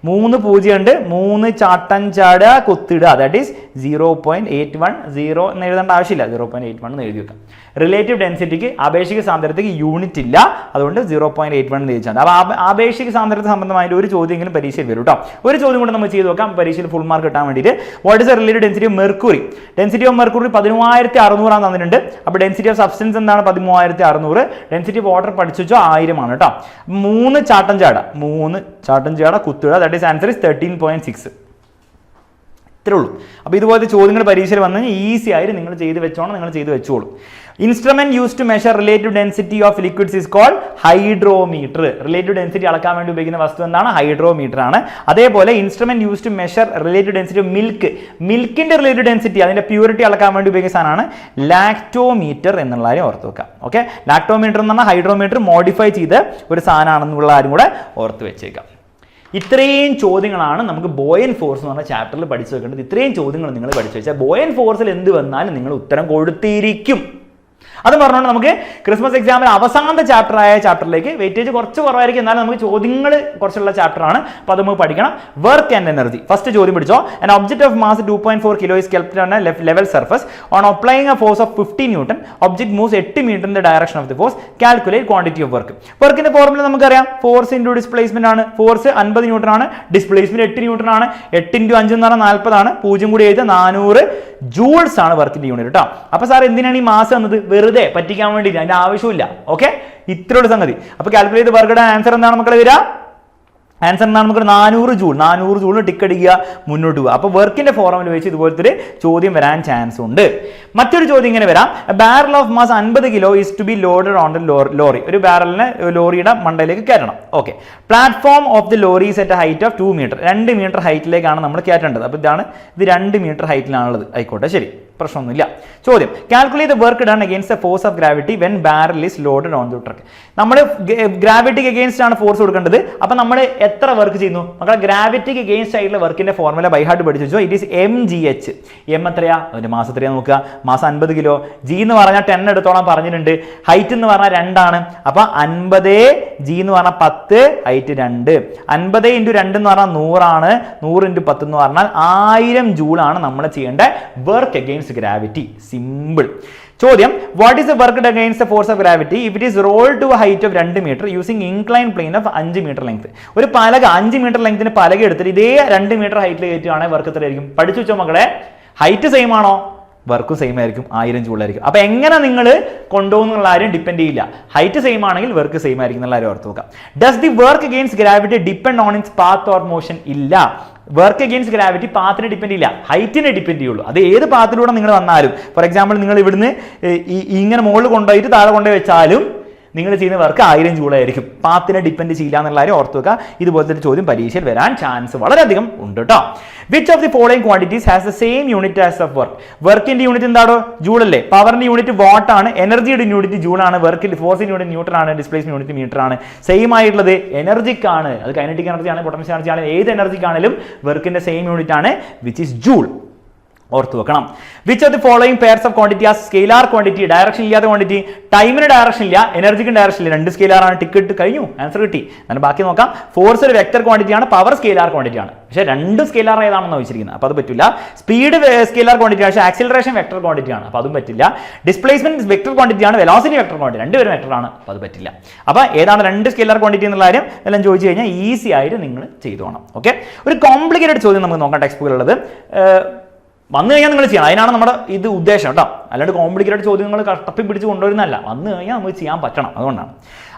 3 0 ഉണ്ട്, 3 ചാട്ടൻ ചാടുക കുത്തിടുക, ദാറ്റ് ഈസ് 0.81. 0 എന്ന് എഴുതേണ്ട ആവശ്യമില്ല, 0.81 എന്ന് എഴുതി വെക്കാം. റിലേറ്റീവ് ഡെൻസിറ്റിക്ക് ആപേക്ഷിക സാന്ദ്രതയ്ക്ക് യൂണിറ്റ് ഇല്ല, അതുകൊണ്ട് 0.81 എന്ന് എഴുതിച്ചാൽ. അപ്പോൾ ആപേക്ഷിക സാന്ദ്രത സംബന്ധമായിട്ട് ഒരു ചോദ്യമെങ്കിലും പരീക്ഷയിൽ വരും കേട്ടോ. ഒരു ചോദ്യം കൂടെ നമ്മൾ ചെയ്ത് നോക്കാം പരീക്ഷയിൽ ഫുൾ മാർക്ക് കിട്ടാൻ വേണ്ടിയിട്ട്. What is A relative density of mercury? Density of mercury 13600 ആണ് തന്നിട്ടുണ്ട്. അപ്പോൾ ഡെൻസിറ്റി ഓഫ് സബ്സ്റ്റൻസ് എന്താണ്? 13600. ഡെൻസിറ്റി ഓഫ് വാട്ടർ പഠിച്ചു വെച്ചോ 1000 ആണ് കേട്ടോ. 3 ചാട്ടൻ ചാട കുത്തുക, ദാറ്റ് ഈസ് ആൻസർ ഇസ് 13.6. ഇത്രേ ഉള്ളൂ. അപ്പോൾ ഇതുപോലത്തെ ചോദ്യങ്ങൾ പരീക്ഷയിൽ വന്നു ഈസി ആയിട്ട് നിങ്ങൾ ചെയ്ത് വെച്ചോണം, നിങ്ങൾ ചെയ്ത് വെച്ചോളൂ. Instrument use to measure relative density of liquids is called hydrometer. Relative density അളക്കാൻ വേണ്ടി ഉപയോഗിക്കുന്ന വസ്തു എന്താണ്? ഹൈഡ്രോമീറ്റർ ആണ്. അതേപോലെ instrument use to measure relative density of മിൽക്കിന്റെ റിലേറ്റീവ് ഡെൻസിറ്റി, അതിന്റെ പ്യൂരിറ്റി അളക്കാൻ വേണ്ടി ഉപയോഗിക്കുന്ന സാധനമാണ് ലാക്ടോമീറ്റർ എന്നുള്ള കാര്യം ഓർത്ത് വെക്കാം. ഓക്കെ, ലാക്ടോമീറ്റർ എന്ന് പറഞ്ഞാൽ ഹൈഡ്രോമീറ്റർ മോഡിഫൈ ചെയ്ത് ഒരു സാധനമാണെന്നുള്ള കാര്യം കൂടെ ഓർത്ത് വെച്ചേക്കാം. ഇത്രയും ചോദ്യങ്ങളാണ് നമുക്ക് ബോയൻ ഫോഴ്സ് എന്ന് പറഞ്ഞ ചാപ്റ്ററിൽ പഠിച്ചു വെക്കേണ്ടത്. ഇത്രയും ചോദ്യങ്ങൾ നിങ്ങൾ പഠിച്ചു വെച്ചാൽ ബോയൻ ഫോഴ്സിൽ എന്ത് വന്നാലും നിങ്ങൾ ഉത്തരം കൊടുത്തിരിക്കും. അത് പറഞ്ഞുകൊണ്ട് നമുക്ക് ക്രിസ്മസ് എക്സാമിൽ അവസാനത്തെ ചാപ്റ്ററിലേക്ക് വെയിറ്റേജ് കുറച്ച് കുറവായിരിക്കും, എന്നാലും നമുക്ക് ചോദ്യങ്ങൾ കുറച്ചുള്ള ചാപ്റ്ററാണ്. അപ്പോൾ അത് നമുക്ക് പഠിക്കണം. Work and energy. ഫസ്റ്റ് ചോദ്യം പിടിച്ചോ. An object of mass 2.4 kilo is kept on a level surface. On applying a force of 50 Newton, object moves 8 meter in the direction of the force. Calculate quantity of work. വർക്കിന്റെ ഫോർമുല നമുക്കറിയാം. ഫോഴ്സ് ഇൻറ്റു ഡിസ്പ്ലേസ്മെന്റ് ആണ്. ഫോഴ്സ് 50 ന്യൂട്ടൺ ആണ്, ഡിസ്പ്ലേസ്മെന്റ് 8 ന്യൂട്ടൺ ആണ്. 8 × 5 എന്ന് പറഞ്ഞാൽ 40 ആണ്. 0 കൂടി എഴുതി 400 ജൂൾസ് ആണ് വർക്കിന്റെ യൂണിറ്റ് കേട്ടോ. അപ്പോൾ സാർ എന്തിനാണ് ഈ മാസ് എന്നത്? വെറുതെ പറ്റിക്കാൻ വേണ്ടിയിട്ട്, അതിന്റെ ആവശ്യമില്ല. ഓക്കെ, ഇത്രയുള്ള സംഗതി. അപ്പോൾ കാൽക്കുലേറ്റ് വർക്കിന്റെ ആൻസർ എന്താണ് മക്കളെ വരിക? ആൻസർ എന്താണ്? നമുക്ക് 400 ജൂൾ. 400 ജൂൾ ടിക്ക് അടിക്കുക, മുന്നോട്ട് പോകുക. അപ്പോൾ വർക്കിന്റെ ഫോർമുല വെച്ച് ഇതുപോലത്തെ ഒരു ചോദ്യം വരാൻ ചാൻസ് ഉണ്ട്. മറ്റൊരു ചോദ്യം ഇങ്ങനെ വരാം. Barrel of mass 50 kilo is to be loaded on the lorry. ഒരു ബാരലിനെ ലോറിയുടെ മണ്ടയിലേക്ക് കയറ്റണം. Okay, platform of the lorry is at a height of 2 metre. 2 metre ഹൈറ്റിലേക്കാണ് നമ്മൾ കയറ്റേണ്ടത്. അപ്പോൾ ഇത് 2 മീറ്റർ ഹൈറ്റിലാണുള്ളത്. ആയിക്കോട്ടെ, ശരി. പ്രശ്നമൊന്നുമില്ല. ചോദ്യം, calculate the work done against the force of gravity when barrel is loaded on the truck. നമ്മൾ ഗ്രാവിറ്റിക്ക് അഗെയിൻസ്റ്റ് ആണ് ഫോഴ്സ് കൊടുക്കേണ്ടത്. അപ്പൊ നമ്മൾ എത്ര വർക്ക് ചെയ്യുന്നു മക്കളെ? ഗ്രാവിറ്റിക്ക് അഗെയിൻസ്റ്റ് ആയിട്ടുള്ള വർക്കിന്റെ ഫോർമുല ബൈ ഹാർട്ട് പഠിച്ചു വെച്ചോ. It is MGH. എം എത്രയാ? അതിന്റെ മാസം എത്രയാ നോക്കുക. മാസം 50 കിലോ. ജി എന്ന് പറഞ്ഞാൽ 10 എടുത്തോളം പറഞ്ഞിട്ടുണ്ട്. ഹൈറ്റ് എന്ന് പറഞ്ഞാൽ 2 ആണ്. അപ്പൊ 50 ജി എന്ന് പറഞ്ഞാൽ 10, ഹൈറ്റ് 2. 50 × 2 എന്ന് പറഞ്ഞാൽ 100 ആണ്. 100 × 10 എന്ന് പറഞ്ഞാൽ 1000 ജൂൾ ആണ് നമ്മൾ ചെയ്യേണ്ട വർക്ക് അഗെയിൻസ്റ്റ് ഗ്രാവിറ്റി. സിമ്പിൾ. ചോദ്യം, what is the work against the force of gravity if it is rolled to height of 2 metre using incline plane of 5 metre length. ഒരു പലക 5 മീറ്റർ ലെങ്ത്തിന് പലക എടുത്തിട്ട് ഇതേ 2 മീറ്റർ ഹൈറ്റിൽ കയറ്റുകയാണെങ്കിൽ വർക്ക് എത്രയായിരിക്കും? പഠിച്ചു വെച്ചോ മക്കളെ. ഹൈറ്റ് സെയിം ആണോ? വർക്കും സെയിം ആയിരിക്കും, 1000 ജൂളായിരിക്കും. അപ്പൊ എങ്ങനെ നിങ്ങൾ കൊണ്ടുപോകുന്നുള്ള കാര്യം ഡിപ്പെൻഡ് ചെയ്യില്ല. ഹൈറ്റ് സെയിം ആണെങ്കിൽ വർക്ക് സെയിം ആയിരിക്കും എന്നുള്ള കാര്യം ഓർത്ത് നോക്കാം. Does the work against gravity depend on its path or motion? ഇല്ല. വർക്ക് അഗെയിൻസ്റ്റ് ഗ്രാവിറ്റി പാത്തിനെ ഡിപ്പെൻഡ് ചെയ്യില്ല, ഹൈറ്റിനെ ഡിപ്പെൻഡ് ചെയ്യുള്ളൂ. അത് ഏത് പാത്തിലൂടെ നിങ്ങൾ വന്നാലും, ഫോർ എക്സാമ്പിൾ നിങ്ങൾ ഇവിടുന്ന് ഇങ്ങനെ മുകളിൽ കൊണ്ടുപോയിട്ട് താഴെ കൊണ്ടുപോയി വെച്ചാലും നിങ്ങൾ ചെയ്യുന്ന വർക്ക് 1000 ജൂളായിരിക്കും. പാത്തിനെ ഡിപ്പെൻഡ് ചെയ്യില്ല എന്നുള്ള കാര്യം ഓർത്ത് വെക്കുക. ഇതുപോലത്തെ ഒരു ചോദ്യം പരീക്ഷയിൽ വരാൻ ചാൻസ് വളരെയധികം ഉണ്ട് കേട്ടോ. Which of the following quantities has the same unit as of work? വർക്കിന്റെ യൂണിറ്റ് എന്താണോ? ജൂൾ അല്ലേ. പവറിന്റെ യൂണിറ്റ് വാട്ട് ആണ്. എനർജിയുടെ യൂണിറ്റ് ജൂൾ ആണ്. വർക്കിന്റെ ഫോഴ്സിന്റെ യൂണിറ്റ് ന്യൂട്ടൺ ആണ്. ഡിസ്പ്ലേസ്മെന്റ് യൂണിറ്റ് മീറ്റർ ആണ്. സെയിം ആയിട്ടുള്ളത് എനർജിക്ക് ആണ്. അത് കൈനറ്റിക് എനർജി ആണ്, പൊട്ടൻഷ്യൽ എനർജി ആണ്, ഏത് എനർജിക്കാണെങ്കിലും വർക്കിന്റെ സെയിം യൂണിറ്റ് ആണ്, വിച്ച് ഈസ് ജൂൾ. ഓർത്ത് വെക്കണം. Which of the following pairs of quantity ആ സ്കെയിലാർ ക്വാണ്ടിറ്റി? ഡയറക്ഷൻ ഇല്ലാത്ത ക്വാണ്ടിറ്റി. ടൈമിന് ഡയറക്ഷൻ ഇല്ല, എനർജിക്കും ഡയറക്ഷൻ ഇല്ല. 2 സ്കെയിലാർ ആണ്. ടിക്കറ്റ് കഴിഞ്ഞു, ആൻസർ കിട്ടി. എന്നാൽ ബാക്കി നോക്കാം. ഫോഴ്സ് ഒരു വെക്ടർ ക്വാണ്ടിറ്റി ആണ്, പവർ സ്കെയിലാർ ക്വാണ്ടിറ്റി ആണ്. പക്ഷേ 2 സ്കെയിലാർ ഏതാണെന്ന് വെച്ചിരിക്കുന്നത്, അപ്പോൾ അത് പറ്റില്ല. സ്പീഡ് സ്കെയിലാർ ക്വാണ്ടിറ്റി ആണ്, പക്ഷേ ആക്സിലറേഷൻ വെക്ടർ ക്വാണ്ടിറ്റി ആണ്, അപ്പോൾ അതും പറ്റില്ല. ഡിസ്പ്ലേസ്മെന്റ് വെക്ടർ ക്വാണ്ടിറ്റി ആണ്, വെലോസിറ്റി വെക്ടർ ക്വാണ്ടിറ്റി, രണ്ടുപേരും വെക്ടർ ആണ്, അപ്പോൾ അത് പറ്റില്ല. അപ്പോൾ ഏതാണ് 2 സ്കെയിലാർ ക്വാണ്ടിറ്റി എന്നുള്ള കാര്യം എല്ലാം ചോദിച്ചു കഴിഞ്ഞാൽ ഈസി ആയിട്ട് നിങ്ങൾ ചെയ്തു പോകണം. ഓക്കെ, ഒരു കോംപ്ലിക്കേറ്റഡ് ചോദ്യം നമുക്ക് നോക്കാം. ടെക്സ്റ്റ് ബുക്കിലുള്ളത് വന്നു കഴിഞ്ഞാൽ നിങ്ങൾ ചെയ്യണം. അതിനാണ് നമ്മുടെ ഇത് ഉദ്ദേശം കേട്ടോ. അല്ലാണ്ട് കോംപ്ലിക്കേറ്റഡ് ചോദ്യങ്ങൾ തപ്പി പിടിച്ച് കൊണ്ടുവരുന്നതല്ല. വന്നു കഴിഞ്ഞാൽ നമുക്ക് ചെയ്യാൻ പറ്റണം, അതുകൊണ്ടാണ്.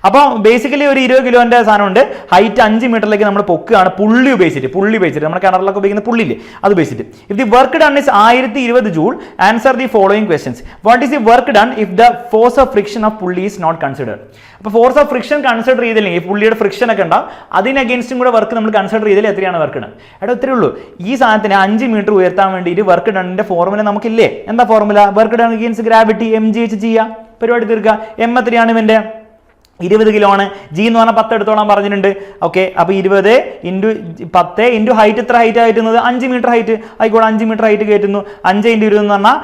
അപ്പോൾ ബേസിക്കലി ഒരു 20 കിലോന്റെ സാധനമുണ്ട്. ഹൈറ്റ് 5 മീറ്ററിലേക്ക് നമ്മൾ പൊക്കുകയാണ്. പുള്ളി ഉപയോഗിച്ചിട്ട് നമ്മുടെ കിണറിലൊക്കെ ഉപയോഗിക്കുന്ന പുള്ളിയില്ലേ, അത് ഉപയോഗിച്ചിട്ട്. If the work done is 1020 joule, answer the following questions. What is the work done if the force of friction of പുള്ളി ഈസ് നോട്ട് കൺസിഡർഡ്? അപ്പോൾ ഫോഴ്സ് ഓഫ് ഫ്രിക്ഷൻ കൺസിഡർ ചെയ്തില്ലെങ്കിൽ, ഈ പുള്ളിയുടെ ഫ്രിക്ഷൻ ഒക്കെ ഉണ്ടാവും, അതിന് അഗേൻസ്റ്റും കൂടെ വർക്ക് നമ്മൾ കൺസിഡർ ചെയ്താൽ എത്രയാണ് വർക്ക് ഡൺ? എടാ ഇത്രയേ ഉള്ളൂ. ഈ സാധനത്തിന് 5 മീറ്റർ ഉയർത്താൻ വേണ്ടിയിട്ട് വർക്ക് ഡണ്ണിന്റെ ഫോർമുല നമുക്കില്ലേ? എന്താ formula? Work done against gravity MGH ചെയ്യുക, പരിപാടി തീർക്കുക. എം എത്രയാണ് ഇവന്റെ? 20 കിലോ ആണ്. ജി എന്ന് പറഞ്ഞാൽ 10 എടുത്തോളാൻ പറഞ്ഞിട്ടുണ്ട്. ഓക്കെ, അപ്പോൾ 20 × 10 × ഹൈറ്റ്. എത്ര ഹൈറ്റ് ആയിരുന്നത്? 5 മീറ്റർ ഹൈറ്റ് ആയിക്കോട്ടെ. 5 മീറ്റർ ഹൈറ്റ് കയറ്റുന്നു. 5 × 20 എന്ന് പറഞ്ഞാൽ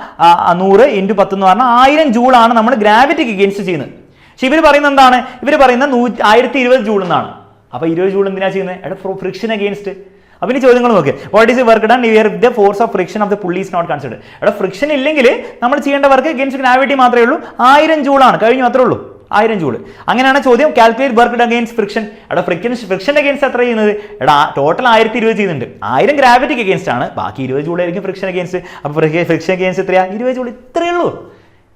100 × 10 എന്ന് പറഞ്ഞാൽ 1000 ജൂളാണ് നമ്മൾ ഗ്രാവിറ്റിക്ക് അഗെയിൻസ്റ്റ് ചെയ്യുന്നത്. പക്ഷെ ഇവർ പറയുന്നത് എന്താണ്? ഇവർ പറയുന്നത് 1020 ജൂൾ എന്നാണ്. അപ്പോൾ 20 ജൂൾ എന്തിനാ ചെയ്യുന്നത്? എടാ ഫ്രിക്ഷൻ അഗെയിൻസ്റ്റ്. അപ്പോൾ ഇനി ചോദ്യങ്ങൾ നോക്കി. What is work done if the force of friction of the pulley is not considered? എടാ ഫ്രിക്ഷൻ ഇല്ലെങ്കിൽ നമ്മൾ ചെയ്യേണ്ട വർക്ക് അഗെയിൻസ്റ്റ് ഗ്രാവിറ്റി മാത്രമേ ഉള്ളൂ. 1000 ജൂളാണ്. കഴിഞ്ഞു, അത്രേ ഉള്ളൂ. 1000 ജൂൾ. അങ്ങനെയാണ് ചോദ്യം. Calculate work against friction. എടാ ഫ്രിക്ഷൻ അഗെയിൻസ്റ്റ് എത്ര ചെയ്യുന്നത്? എടാ ടോട്ടൽ 1020 ചെയ്യുന്നുണ്ട്. 1000 ഗ്രാവിറ്റിക്ക് അഗെയിൻസ്റ്റ് ആണ്, ബാക്കി 20 ജൂൾ ആയിരിക്കും ഫ്രിക്ഷൻ അഗെയിൻസ്റ്റ്. അപ്പോൾ ഫ്രിക്ഷൻ അഗെയിൻസ്റ്റ് എത്രയാ? 20 ജൂൾ. ഇത്രയേ ഉള്ളൂ.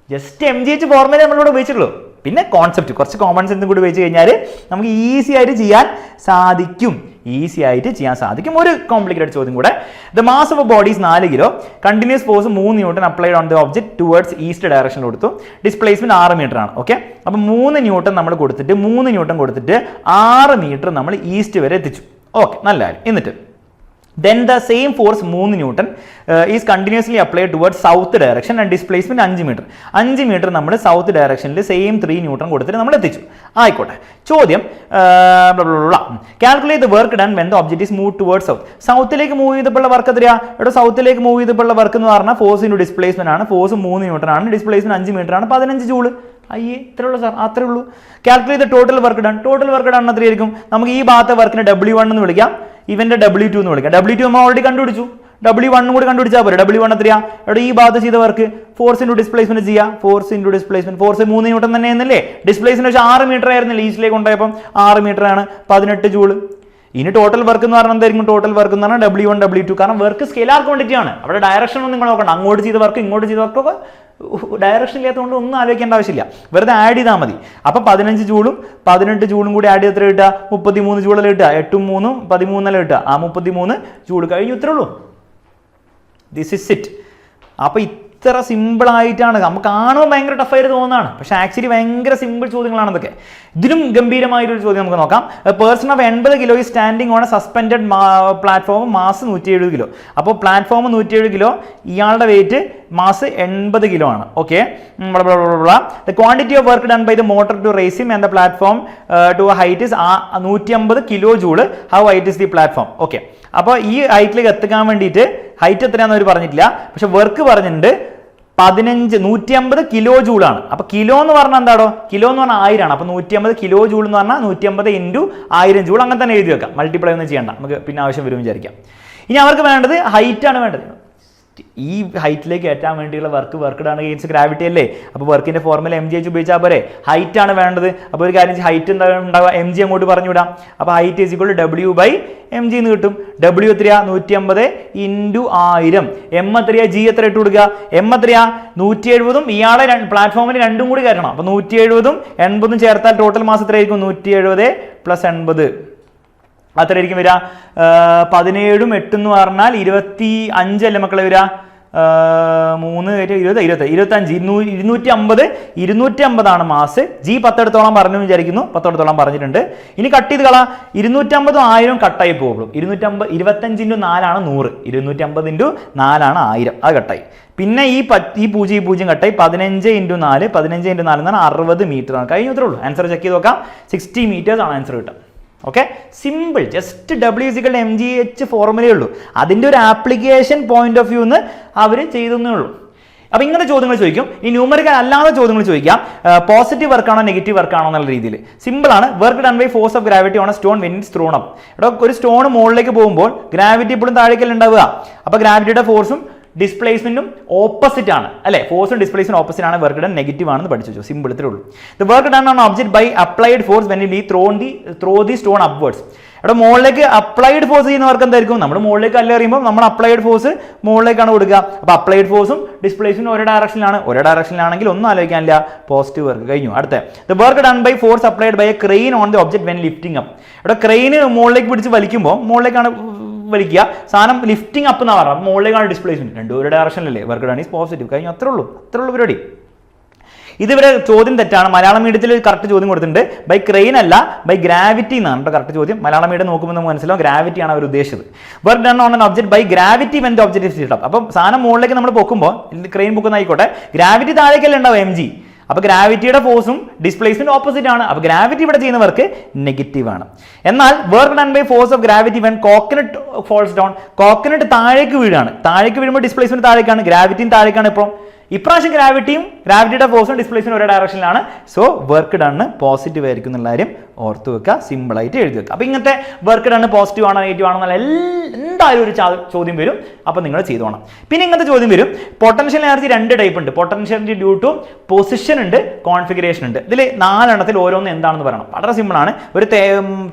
ജസ്റ്റ് MGH ഫോർമുല നമ്മളിവിടെ ഉപയോഗിച്ചിട്ടുള്ളൂ. പിന്നെ കോൺസെപ്റ്റ് കുറച്ച് കോമൺ സെൻസും കൂടി ഉപയോഗിച്ച് കഴിഞ്ഞാൽ നമുക്ക് ഈസി ആയിട്ട് ചെയ്യാൻ സാധിക്കും. ഒരു കോംപ്ലിക്കേറ്റഡ് ചോദ്യം കൂടെ. The mass of body is 4 kilo. Continuous force 3 newton applied on the object towards east direction കൊടുത്തു. ഡിസ്പ്ലേസ്മെന്റ് 6 മീറ്റർ ആണ്. ഓക്കെ, അപ്പോൾ 3 ന്യൂട്ടൺ നമ്മൾ കൊടുത്തിട്ട് 6 മീറ്റർ നമ്മൾ ഈസ്റ്റ് വരെ എത്തിച്ചു. ഓക്കെ, നല്ല കാര്യം. എന്നിട്ട് then the same force 3 Newton is continuously applied towards south direction and displacement 5 meter. 5 meter നമ്മൾ സൗത്ത് ഡയറക്ഷനിൽ സെയിം 3 ന്യൂട്ടൺ കൊടുത്തിട്ട് നമ്മൾ എത്തിച്ചു. ആയിക്കോട്ടെ, ചോദ്യം calculate the work done when the object is move towards south. സൗത്തിലേക്ക് മൂവ് ചെയ്തപ്പോൾ വർക്ക് എത്രയാ? ഇവിടെ സൗത്തിലേക്ക് മൂവ് ചെയ്തപ്പോൾ വർക്ക് എന്ന് പറഞ്ഞാൽ ഫോഴ്സ് ഇൻറ്റു ഡിസ്പ്ലേസ്മെന്റ് ആണ്. ഫോഴ്സ് 3 ന്യൂട്ടൺ ആണ്, ഡിസ്പ്ലേസ്മെന്റ് 5 മീറ്റർ ആണ്, 15 ജൂൾ. അയ്യേ, ഇത്രേ ഉള്ളൂ സാർ, അത്രേ ഉള്ളൂ. Calculate the total work done. Total work done എത്രയായിരിക്കും? നമുക്ക് ഈ ഭാഗത്തെ വർക്കിനെ W1 എന്ന് വിളിക്കാം, ഇവന്റെ W2 എന്ന് വിളിക്കാം. W2 നമ്മൾ ഓൾറെഡി കണ്ടുപിടിച്ചു. W1 കൂടി കണ്ടുപിടിച്ചാൽ പോരെ. W1 എത്രയാ? ഇവിടെ ഈ ഭാഗത്ത് ചെയ്ത വർക്ക് ഫോഴ്സ് ഇൻറ്റു ഡിസ്പ്ലേസ്മെന്റ് ചെയ്യാം. ഫോഴ്സ് 3 ന്യൂട്ടൺ തന്നെയെന്നല്ലേ? ഡിസ്പ്ലേസ്മെന്റ് 6 മീറ്റർ ആയിരുന്നില്ല, ഈസ്റ്റിലേക്ക് കൊണ്ടുപോയപ്പം 6 മീറ്റർ ആണ്, 18 ജൂൾ. ഇനി ടോട്ടൽ വർക്ക് എന്ന് പറഞ്ഞാൽ എന്തായിരിക്കും? ടോട്ടൽ വർക്ക് എന്ന് പറഞ്ഞാൽ W1 W2. കാരണം വർക്ക് സ്കെയിലാർ ക്വാണ്ടിറ്റി ആണ്. അവിടെ ഡയറക്ഷൻ ഒന്നും നിങ്ങൾ നോക്കണം. അങ്ങോട്ട് ചെയ്ത വർക്ക് ഇങ്ങോട്ട് ചെയ്ത വർക്കൊക്കെ ഡയറക്ഷൻ ഇല്ലാത്തതുകൊണ്ട് ഒന്നും ആലോചിക്കേണ്ട ആവശ്യമില്ല, വെറുതെ ആഡ് ചെയ്താൽ മതി. അപ്പം 15 ജൂളും 18 ജൂളും കൂടി ആഡ് ചെയ്ത് എത്ര കിട്ടുക? 33 ജൂളല്ലേ കിട്ടുക. 8ഉം 3ഉം 13 കിട്ടുക. ആ 33 ജൂൾ കഴിഞ്ഞു. ഇത്രേ ഉള്ളൂ. This is it. അപ്പോൾ ഇത്ര സിമ്പിൾ ആയിട്ടാണ് നമുക്ക് കാണുമ്പോൾ ഭയങ്കര ടഫായിട്ട് തോന്നുന്നതാണ്, പക്ഷേ ആക്ച്വലി ഭയങ്കര സിമ്പിൾ ചോദ്യങ്ങളാണ് ഇതൊക്കെ. ഇതിലും ഗംഭീരമായിട്ടൊരു ചോദ്യം നമുക്ക് നോക്കാം. പേഴ്സൺ ഓഫ് 80 കിലോ ഈ standing on a suspended platform, mass 170 kilo. അപ്പോൾ പ്ലാറ്റ്ഫോം 170 കിലോ, ഇയാളുടെ വെയിറ്റ് മാസ് 80 കിലോ ആണ്. Okay, the quantity of work done by the motor to raise him and the platform to height is 150 kilo joule. How height is the platform? Okay, അപ്പോൾ ഈ ഹൈറ്റിലേക്ക് എത്തിക്കാൻ വേണ്ടിയിട്ട് ഹൈറ്റ് എത്രയാണെന്ന് അവർ പറഞ്ഞിട്ടില്ല, പക്ഷെ വർക്ക് പറഞ്ഞിട്ടുണ്ട് 150 കിലോ ജൂളാണ്. അപ്പൊ കിലോ എന്ന് പറഞ്ഞാൽ എന്താണോ? കിലോ എന്ന് പറഞ്ഞാൽ 1000 ആണ്. അപ്പൊ 150 കിലോ ജൂൾ എന്ന് പറഞ്ഞാൽ 150 ഇൻറ്റു 1000 ജൂൾ, അങ്ങനെ തന്നെ എഴുതി വെക്കാം. മൾട്ടിപ്ലൈ ഒന്നും ചെയ്യണ്ട, നമുക്ക് പിന്നെ ആവശ്യം വരും വിചാരിക്കാം. ഇനി അവർക്ക് വേണ്ടത് ഹൈറ്റ് ആണ് വേണ്ടത്. ഈ ഹൈറ്റിലേക്ക് കയറ്റാൻ വേണ്ടിയുള്ള വർക്ക് ഡൺ അഗെയിൻസ്റ്റ് ഗ്രാവിറ്റി അല്ലേ? അപ്പോൾ വർക്കിന്റെ ഫോർമുല mg ഉപയോഗിച്ചാൽ പോരെ? ഹൈറ്റ് ആണ് വേണ്ടത്. അപ്പോൾ ഒരു കാര്യം ഹൈറ്റ് എന്താ ഉണ്ടാവുക? mg അങ്ങോട്ട് പറഞ്ഞു വിടാം. അപ്പോൾ height is equal to w/mg എന്ന് കിട്ടും. w എത്രയാ? 150 ഇൻറ്റു 1000. m എത്രയാ? g എത്ര ഇട്ട് കൊടുക്കുക? m എത്രയാ? 170. ഇയാളെ പ്ലാറ്റ്ഫോമിൽ രണ്ടും കൂടി കയറ്റണം. അപ്പോൾ 170 80 ചേർത്താൽ ടോട്ടൽ മാസ് എത്രയായിരിക്കും? 170 + 80 അത്രയായിരിക്കും വരിക. 17 8 എന്ന് പറഞ്ഞാൽ 25 അല്ലേ മക്കളെ വരിക? 3 20 25 250 മാസ്. ജി 10 എടുത്തോളം പറഞ്ഞു വിചാരിക്കുന്നു, 10 എടുത്തോളം പറഞ്ഞിട്ടുണ്ട്. ഇനി കട്ട് ചെയ്ത് കളാം. 250 1000 കട്ടായി പോകും. 250 25 ഇൻറ്റു 4 ആണ് 100. 250 ഇൻറ്റു 4 ആണ് 1000. അത് കട്ടായി. പിന്നെ ഈ 0 കട്ടായി. 15 ഇൻറ്റു 4 എന്ന് പറഞ്ഞാൽ 60 മീറ്റർ ആണ്. കഴിഞ്ഞു, അത്രേ ഉള്ളൂ. ആൻസർ ചെക്ക് ചെയ്ത് നോക്കാം. 60 മീറ്റേഴ്സ് ആണ് ആൻസർ കിട്ടുക. Okay, simple. ജസ്റ്റ് w=mgh ഫോർമുലയേ ഉള്ളൂ. അതിൻ്റെ ഒരു ആപ്ലിക്കേഷൻ പോയിന്റ് ഓഫ് വ്യൂ അവർ ചെയ്തേ ഉള്ളൂ. അപ്പോൾ ഇങ്ങനത്തെ ചോദ്യങ്ങൾ ചോദിക്കും. ഈ ന്യൂമറിക്കൽ അല്ലാതെ ചോദ്യങ്ങൾ ചോദിക്കാം. പോസിറ്റീവ് വർക്കാണോ നെഗറ്റീവ് വർക്കാണോ എന്നുള്ള രീതിയിൽ. സിമ്പിൾ ആണ്. Work done by force of gravity on a stone when it's thrown up. ഇവിടെ ഒരു സ്റ്റോൺ മുകളിലേക്ക് പോകുമ്പോൾ ഗ്രാവിറ്റി എപ്പോഴും താഴേക്കല്ല ഉണ്ടാവുക. അപ്പോൾ ഗ്രാവിറ്റിയുടെ ഫോഴ്സും ഡിസ്പ്ലേസ്മെന്റും ഓപ്പോസിറ്റ് ആണ് അല്ലെ? ഫോഴ്സും ഡിസ്പ്ലേസ്മെന്റ് ഓപ്പോസിറ്റ് ആണ്. വർക്ക് ഡൺ നെഗറ്റീവ് ആണെന്ന് പഠിച്ചു വെച്ചു. സിമ്പിൾ, ഇത്രേ ഉള്ളൂ. The work done on object by applied force when it throw the stone upwards. ഇവിടെ മുകളിലേക്ക് അപ്ലൈഡ് ഫോഴ്സ് ചെയ്യുന്നവർക്ക് എന്തായിരിക്കും? നമ്മൾ മുകളിലേക്ക് അല്ല അറിയുമ്പോൾ നമ്മൾ അപ്ലൈഡ് ഫോഴ്സ് മുകളിലേക്കാണ് കൊടുക്കുക. അപ്പോൾ അപ്ലൈഡ് ഫോഴ്സും ഡിസ്പ്ലേസ്മെന്റും ഒരേ ഡയറക്ഷനിലാണെങ്കിൽ ഒന്നും ആലോചിക്കാനില്ല, പോസിറ്റീവ് വർക്ക്. കഴിഞ്ഞു. അടുത്ത the work done by force applied by a crane on the object when lifting up. ഇവിടെ ക്രെയിന് മുകളിലേക്ക് പിടിച്ച് വലിക്കുമ്പോൾ മുകളിലേക്കാണ് വലിക്കുക. സാധനം ലിഫ്റ്റിംഗ് അപ്പ് എന്നാണ് പറയുന്നത്. മുകളിലേക്കാണ് ഡിസ്പ്ലേസ്മെന്റ്. രണ്ടും ഒരു ഡയറക്ഷനിലല്ലേ? Work done is positive. കഴിഞ്ഞു, അത്രേ ഉള്ളൂ പരിപാടി. ഇതിവരെ ചോദ്യം തെറ്റാണ്. മലയാളം മീഡിയത്തിൽ കറക്റ്റ് ചോദ്യം കൊടുത്തിട്ടുണ്ട്. ബൈ ക്രെയിൻ അല്ല, ബൈ ഗ്രാവിറ്റി എന്നാണ് കറക്റ്റ് ചോദ്യം. മലയാളം മീഡിയം നോക്കുമ്പോൾ നമുക്ക് മനസ്സിലാവും ഗ്രാവിറ്റി ആണ് അവർ ഉദ്ദേശിച്ചത്. Work done on an object by gravity when the object is lifted up. അപ്പം സാധനം മുകളിലേക്ക് നമ്മൾ പൊക്കുമ്പോൾ ക്രെയിൻ പൊക്കുന്ന ആയിക്കോട്ടെ, ഗ്രാവിറ്റി താഴേക്കല്ലേ ഉണ്ടാവും? mg. അപ്പോൾ ഗ്രാവിറ്റിയുടെ ഫോഴ്സും ഡിസ്പ്ലേസ്മെന്റ് ഓപ്പോസിറ്റ് ആണ്. അപ്പോൾ ഗ്രാവിറ്റി ഇവിടെ ചെയ്യുന്ന വർക്ക് നെഗറ്റീവ് ആണ്. എന്നാൽ work done by force of gravity when coconut falls down. Coconut താഴേക്ക് വീഴാണ്. താഴേക്ക് വീഴുമ്പോൾ ഡിസ്പ്ലേസ്മെന്റ് താഴേക്കാണ്, ഗ്രാവിറ്റിയും താഴേക്കാണ്. ഇപ്രാവശ്യം ഗ്രാവിറ്റിയുടെ ഫോഴ്സും ഡിസ്പ്ലേസ്മെന്റ് ഒരേ ഡയറക്ഷനിലാണ്. സോ വർക്ക് ഡണ്ണ് പോസിറ്റീവ് ആയിരിക്കും എന്നുള്ള കാര്യം ഓർത്ത് വെക്കുക. സിമ്പിൾ ആയിട്ട് എഴുതി വെക്കുക. അപ്പോൾ ഇങ്ങനത്തെ വർക്ക് ഡണ്ണ് പോസിറ്റീവ് ആണോ നെഗറ്റീവ് ആണോ എന്നുള്ള എന്തായാലും ഒരു ചോദ്യം വരും. അപ്പോൾ നിങ്ങൾ ചെയ്തോണം. പിന്നെ ഇങ്ങനത്തെ ചോദ്യം വരും. പൊട്ടൻഷ്യൽ എനർജി 2 ടൈപ്പ് ഉണ്ട്. Potential energy due to position ഉണ്ട്, കോൺഫിഗറേഷൻ ഉണ്ട്. ഇതിൽ 4 എണ്ണത്തിൽ ഓരോന്ന് എന്താണെന്ന് പറയണം. വളരെ സിമ്പിൾ ആണ്. ഒരു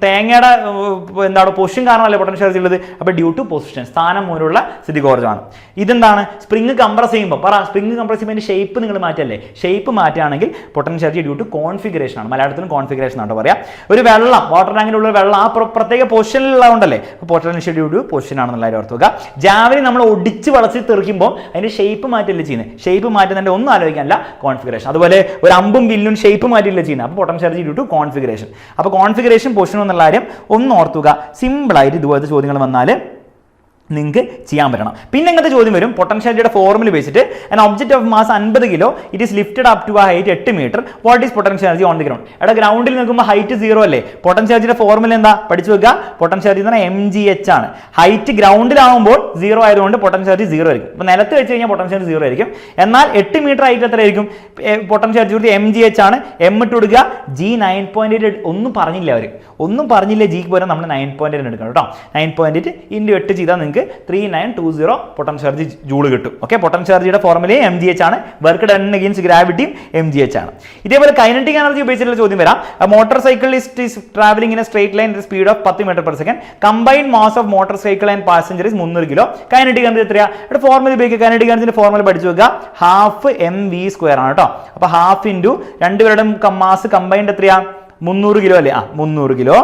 തേങ്ങയുടെ പൊസിഷൻ കാരണമല്ലേ പൊട്ടൻഷ്യൽ എനർജി ഉള്ളത്? അപ്പോൾ ഡ്യൂ ടു പൊസിഷൻ, സ്ഥാനം മൂലമുള്ള സ്ഥിതികോർജ്ജമാണ്. ഇതെന്താണ്? സ്പ്രിംഗ് കംപ്രസ് ചെയ്യുമ്പോൾ സ്പ്രിംഗ് കംപ്രസ് ചെയ്യുമ്പോൾ ഷേപ്പ് നിങ്ങൾ മാറ്റല്ലേ? ഷേപ്പ് മാറ്റുകയാണെങ്കിൽ potential energy due to configuration ആണ്. മലയാളത്തിലും കോൺഫിഗറേഷൻ ആണ് പറയാം. ഒരു വെള്ളം, വാട്ടർ ടാങ്കിലുള്ള വെള്ളം ആ പ്രത്യേക പൊസിഷനിലുള്ളതുകൊണ്ടല്ലേ? പൊട്ടൻഷ്യൽ ഡ്യൂ ടു പൊസിഷൻ ആണെന്നുള്ള കാര്യം ഓർത്ത് വെക്കുക. ജാവലിൻ നമ്മൾ ഒടിച്ച് വളച്ച് തെറിക്കുമ്പോൾ അതിന്റെ ഷേപ്പ് മാറ്റല്ലേ ചെയ്യുന്നത്? ഷേപ്പ് മാറ്റുന്നതിന്റെ ഒന്നും ആലോചിക്കാനില്ല, കോൺഫിഗറേഷൻ. അതുപോലെ ഒരു അമ്പും വില്ലും ഷേപ്പ് മാറ്റില്ല ചെയ്യുന്നത്. അപ്പോൾ potential energy due to configuration. അപ്പോൾ കോൺഫിഗറേഷൻ പൊസിഷൻ എന്നുള്ള കാര്യം ഒന്ന് ഓർത്തുക. സിമ്പിളായിട്ട് ഇതുപോലത്തെ ചോദ്യങ്ങൾ വന്നാൽ നിങ്ങൾക്ക് ചെയ്യാൻ പറ്റണം. പിന്നെ ഇങ്ങനത്തെ ചോദ്യം വരും. പൊട്ടൻഷ്യൽ എനർജിയുടെ ഫോർമുല വെച്ചിട്ട് an object of mass 50 kilo it is lifted up to a height 8 metre. What is potential energy on the ground? എടാ ഗ്രൗണ്ടിൽ നിൽക്കുമ്പോൾ ഹൈറ്റ് 0 അല്ലേ? പൊട്ടൻഷ്യൽ എനർജിയുടെ ഫോർമുല എന്താ? പഠിച്ചു വെക്കുക. പൊട്ടൻഷ്യൽ എനർജി എന്ന് പറഞ്ഞാൽ mgh ആണ്. ഹൈറ്റ് ഗ്രൗണ്ടിലാവുമ്പോൾ 0 ആയതുകൊണ്ട് പൊട്ടൻഷ്യൽ എനർജി 0 ആയിരിക്കും. അപ്പോൾ നിലത്ത് വെച്ച് കഴിഞ്ഞാൽ പൊട്ടൻഷ്യൽ എനർജി 0 ആയിരിക്കും. എന്നാൽ 8 മീറ്റർ ഹൈറ്റ് എത്രയായിരിക്കും? പൊട്ടൻഷ്യൽ എനർജി mgh ആണ്. m ഇട്ട് കൊടുക്കുക. g 9.8. ഒന്നും പറഞ്ഞില്ല അവർ, ജിക്ക് പോരാ നമ്മൾ 9.8 എടുക്കണം കേട്ടോ. 9.8 × 8 ചെയ്താൽ നിങ്ങൾക്ക് 3920 പൊട്ടൻഷ്യൽ എനർജി ജൂൾ കിട്ടും. ഓക്കെ, പൊട്ടൻഷ്യൽ എനർജിയുടെ ഫോർമുലയും mgh ആണ്. വർക്ക് ഡൺ അഗെയിൻസ്റ്റ് ഗ്രാവിറ്റിയും mgh ആണ്. ഇതേപോലെ കൈനറ്റിക് എനർജി ഉപയോഗിച്ചിട്ടുള്ള ചോദ്യം വരാം. Motorcycle is travelling in a straight line speed of 10 metre per second. Combined mass of motorcycle and passenger 300 kilo. Kinetic energy എത്രയാ? ഇവിടെ ഫോർമുല ഉപയോഗിക്കുക. കൈനറ്റിക് എനർജിന്റെ ഫോർമുല പഠിച്ചു വെക്കുക. ½ mv² ആണ് കേട്ടോ. അപ്പോൾ ½ ഇൻറ്റു രണ്ടുപേരുടെ മാസ് കമ്പൈൻഡ് എത്രയാ? 300 കിലോ അല്ലേ? 300 കിലോ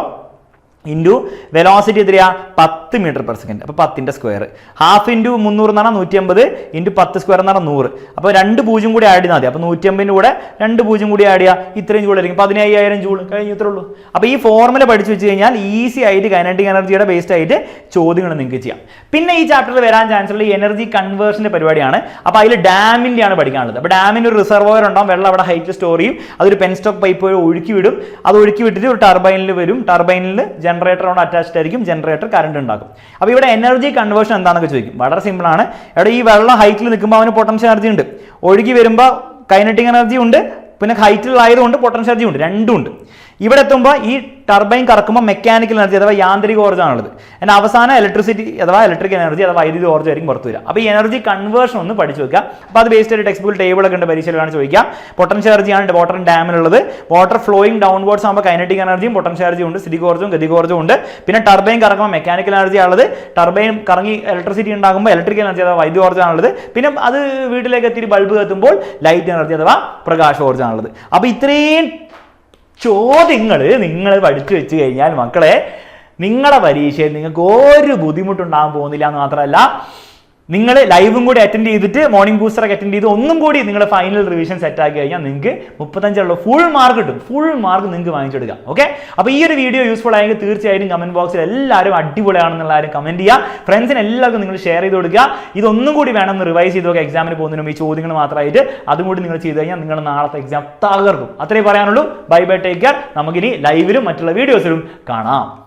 ഇൻറ്റു വെലോസിറ്റി എത്രയാ 10 മീറ്റർ/സെക്കൻഡ്. അപ്പോൾ 10ന്റെ സ്ക്വയർ. ഹാഫ് ഇൻറ്റു 300 എന്ന് പറഞ്ഞാൽ 150 ഇൻറ്റു 10 സ്ക്വയർ എന്ന് പറഞ്ഞാൽ 100. അപ്പോൾ 2 0 കൂടി ആഡ് ചെയ്താൽ മതി. അപ്പോൾ 150ന്റെ കൂടെ 2 0 കൂടി ആഡ് ചെയ്യുക, ഇത്രയും ജൂൾ ആയിരിക്കും, 15,000 ജൂൾ കഴിഞ്ഞു. ഇത്രേ ഉള്ളൂ. അപ്പോൾ ഈ ഫോർമുല പഠിച്ചു വെച്ച് കഴിഞ്ഞാൽ ഈസി ആയിട്ട് കൈനറ്റിക് എനർജിയുടെ ബേസ്ഡ് ആയിട്ട് ചോദ്യങ്ങൾ നിങ്ങൾക്ക് ചെയ്യാം. പിന്നെ ഈ ചാപ്റ്ററിൽ വരാൻ ചാൻസ് ഉള്ള എനർജി കൺവേർഷൻ്റെ പരിപാടിയാണ്. അപ്പോൾ അതിൽ ഡാമിൻ്റെയാണ് പഠിക്കാനുള്ളത്. അപ്പോൾ ഡാമിന് ഒരു റിസർവോയർ ഉണ്ടാവും, വെള്ളം അവിടെ ഹൈറ്റ് സ്റ്റോർ ചെയ്യും, അതൊരു പെൻസ്റ്റോക്ക് പൈപ്പ് വഴി ഒഴുക്കി വിടും, അത് ഒഴുക്കി വിട്ടിട്ട് ഒരു ടർബൈനിൽ വരും, ടർബൈനിൽ ജനറേറ്ററോട് അറ്റാച്ച്ഡ് ആയിരിക്കും, ജനറേറ്റർ കറണ്ട് ഉണ്ടാക്കും. അപ്പോൾ ഇവിടെ എനർജി കൺവേർഷൻ എന്താണെന്നൊക്കെ ചോദിക്കും. വളരെ സിമ്പിൾ ആണ്. ഇവിടെ ഈ വെള്ളം ഹൈറ്റിൽ നിൽക്കുമ്പോൾ അവന് പൊട്ടൻഷ്യൽ എനർജി ഉണ്ട്, ഒഴുകി വരുമ്പോൾ കൈനറ്റിക് എനർജി ഉണ്ട്, പിന്നെ ഹൈറ്റിലായതുകൊണ്ട് പൊട്ടൻഷ്യൽ എനർജി ഉണ്ട്, രണ്ടും ഉണ്ട്. ഇവിടെ എത്തുമ്പോൾ ഈ ടർബൈൻ കറക്കുമ്പോൾ മെക്കാനിക്കൽ എനർജി അഥവാ യാന്ത്രിക ഊർജ്ജമാണുള്ളത്. എന്നാൽ അവസാനം ഇലക്ട്രിസിറ്റി അഥവാ ഇലക്ട്രിക് എനർജി അഥവാ വൈദ്യുതി ഊർജ്ജം ആയിരിക്കും പുറത്തു വരിക. അപ്പോൾ ഈ എനർജി കൺവേർഷൻ ഒന്ന് പഠിച്ചു വെക്കുക. അപ്പോൾ അത് ബേസ്ഡ് ആയിട്ട് ടെക്സ്റ്റ് ബുക്കിൽ ടേബിളൊക്കെ ഉണ്ട്, പരീക്ഷയിലാണ് ചോദിക്കുക. പൊട്ടൻഷ്യൽ എനർജിയാണ് വാട്ടർ ഡാമിലുള്ളത്. വാട്ടർ ഫ്ലോയിങ് ഡൗൺവേർഡ്സ് ആകുമ്പോൾ കൈനറ്റിക് എനർജിയും പൊട്ടൻഷ്യൽ എനർജിയും ഉണ്ട്, സ്ഥിതികോർജ്ജവും ഗതികോർജ്ജവും ഉണ്ട്. പിന്നെ ടർബൈൻ കറക്കുമ്പോൾ മെക്കാനിക്കൽ എനർജി ആണുള്ളത്. ടർബൈൻ കറങ്ങി ഇലക്ട്രിസിറ്റി ഉണ്ടാകുമ്പോൾ ഇലക്ട്രിക് എനർജി അഥവാ വൈദ്യുതി ഊർജ്ജമാണുള്ളത്. പിന്നെ അത് വീട്ടിലേക്ക് എത്തി ബൾബ് കത്തുമ്പോൾ ലൈറ്റ് എനർജി അഥവാ പ്രകാശോർജ്ജമാണുള്ളത്. അപ്പോൾ ഇത്രയും ചോദ്യങ്ങൾ നിങ്ങൾ പഠിച്ചു വെച്ച് കഴിഞ്ഞാൽ മക്കളെ നിങ്ങളുടെ പരീക്ഷയിൽ നിങ്ങൾക്ക് ഒരു ബുദ്ധിമുട്ടുണ്ടാകാൻ പോകുന്നില്ല എന്ന് മാത്രമല്ല, നിങ്ങൾ ലൈവും കൂടി അറ്റൻഡ് ചെയ്തിട്ട് മോർണിംഗ് ബൂസ്റ്ററൊക്കെ അറ്റൻഡ് ചെയ്ത് ഒന്നും കൂടി നിങ്ങളുടെ ഫൈനൽ റിവിഷൻ സെറ്റ് ആക്കി കഴിഞ്ഞാൽ നിങ്ങൾക്ക് 35 ഫുൾ മാർക്ക് കിട്ടും. ഫുൾ മാർക്ക് നിങ്ങൾക്ക് വാങ്ങിച്ചെടുക്കാം. ഓക്കെ, അപ്പോൾ ഈ ഒരു വീഡിയോ യൂസ്ഫുൾ ആയെങ്കിൽ തീർച്ചയായും കമന്റ് ബോക്സിൽ എല്ലാവരും അടിപൊളിയാണെന്നുള്ള ആരും കമന്റ് ചെയ്യുക. ഫ്രണ്ട്സിന് എല്ലാവർക്കും നിങ്ങൾ ഷെയർ ചെയ്ത് കൊടുക്കുക. ഇതൊന്നും കൂടി വേണമെന്ന് റിവൈസ് ചെയ്ത് നോക്കുക. എക്സാമിന് പോകുന്നതിനും ഈ ചോദ്യങ്ങൾ മാത്രമായിട്ട് അതും കൂടി നിങ്ങൾ ചെയ്ത് കഴിഞ്ഞാൽ നിങ്ങളുടെ നാളത്തെ എക്സാം തകർക്കും. അത്രേ പറയാനുള്ളൂ. Bye bye, take care. നമുക്കിനി ലൈവിലും മറ്റുള്ള വീഡിയോസിലും കാണാം.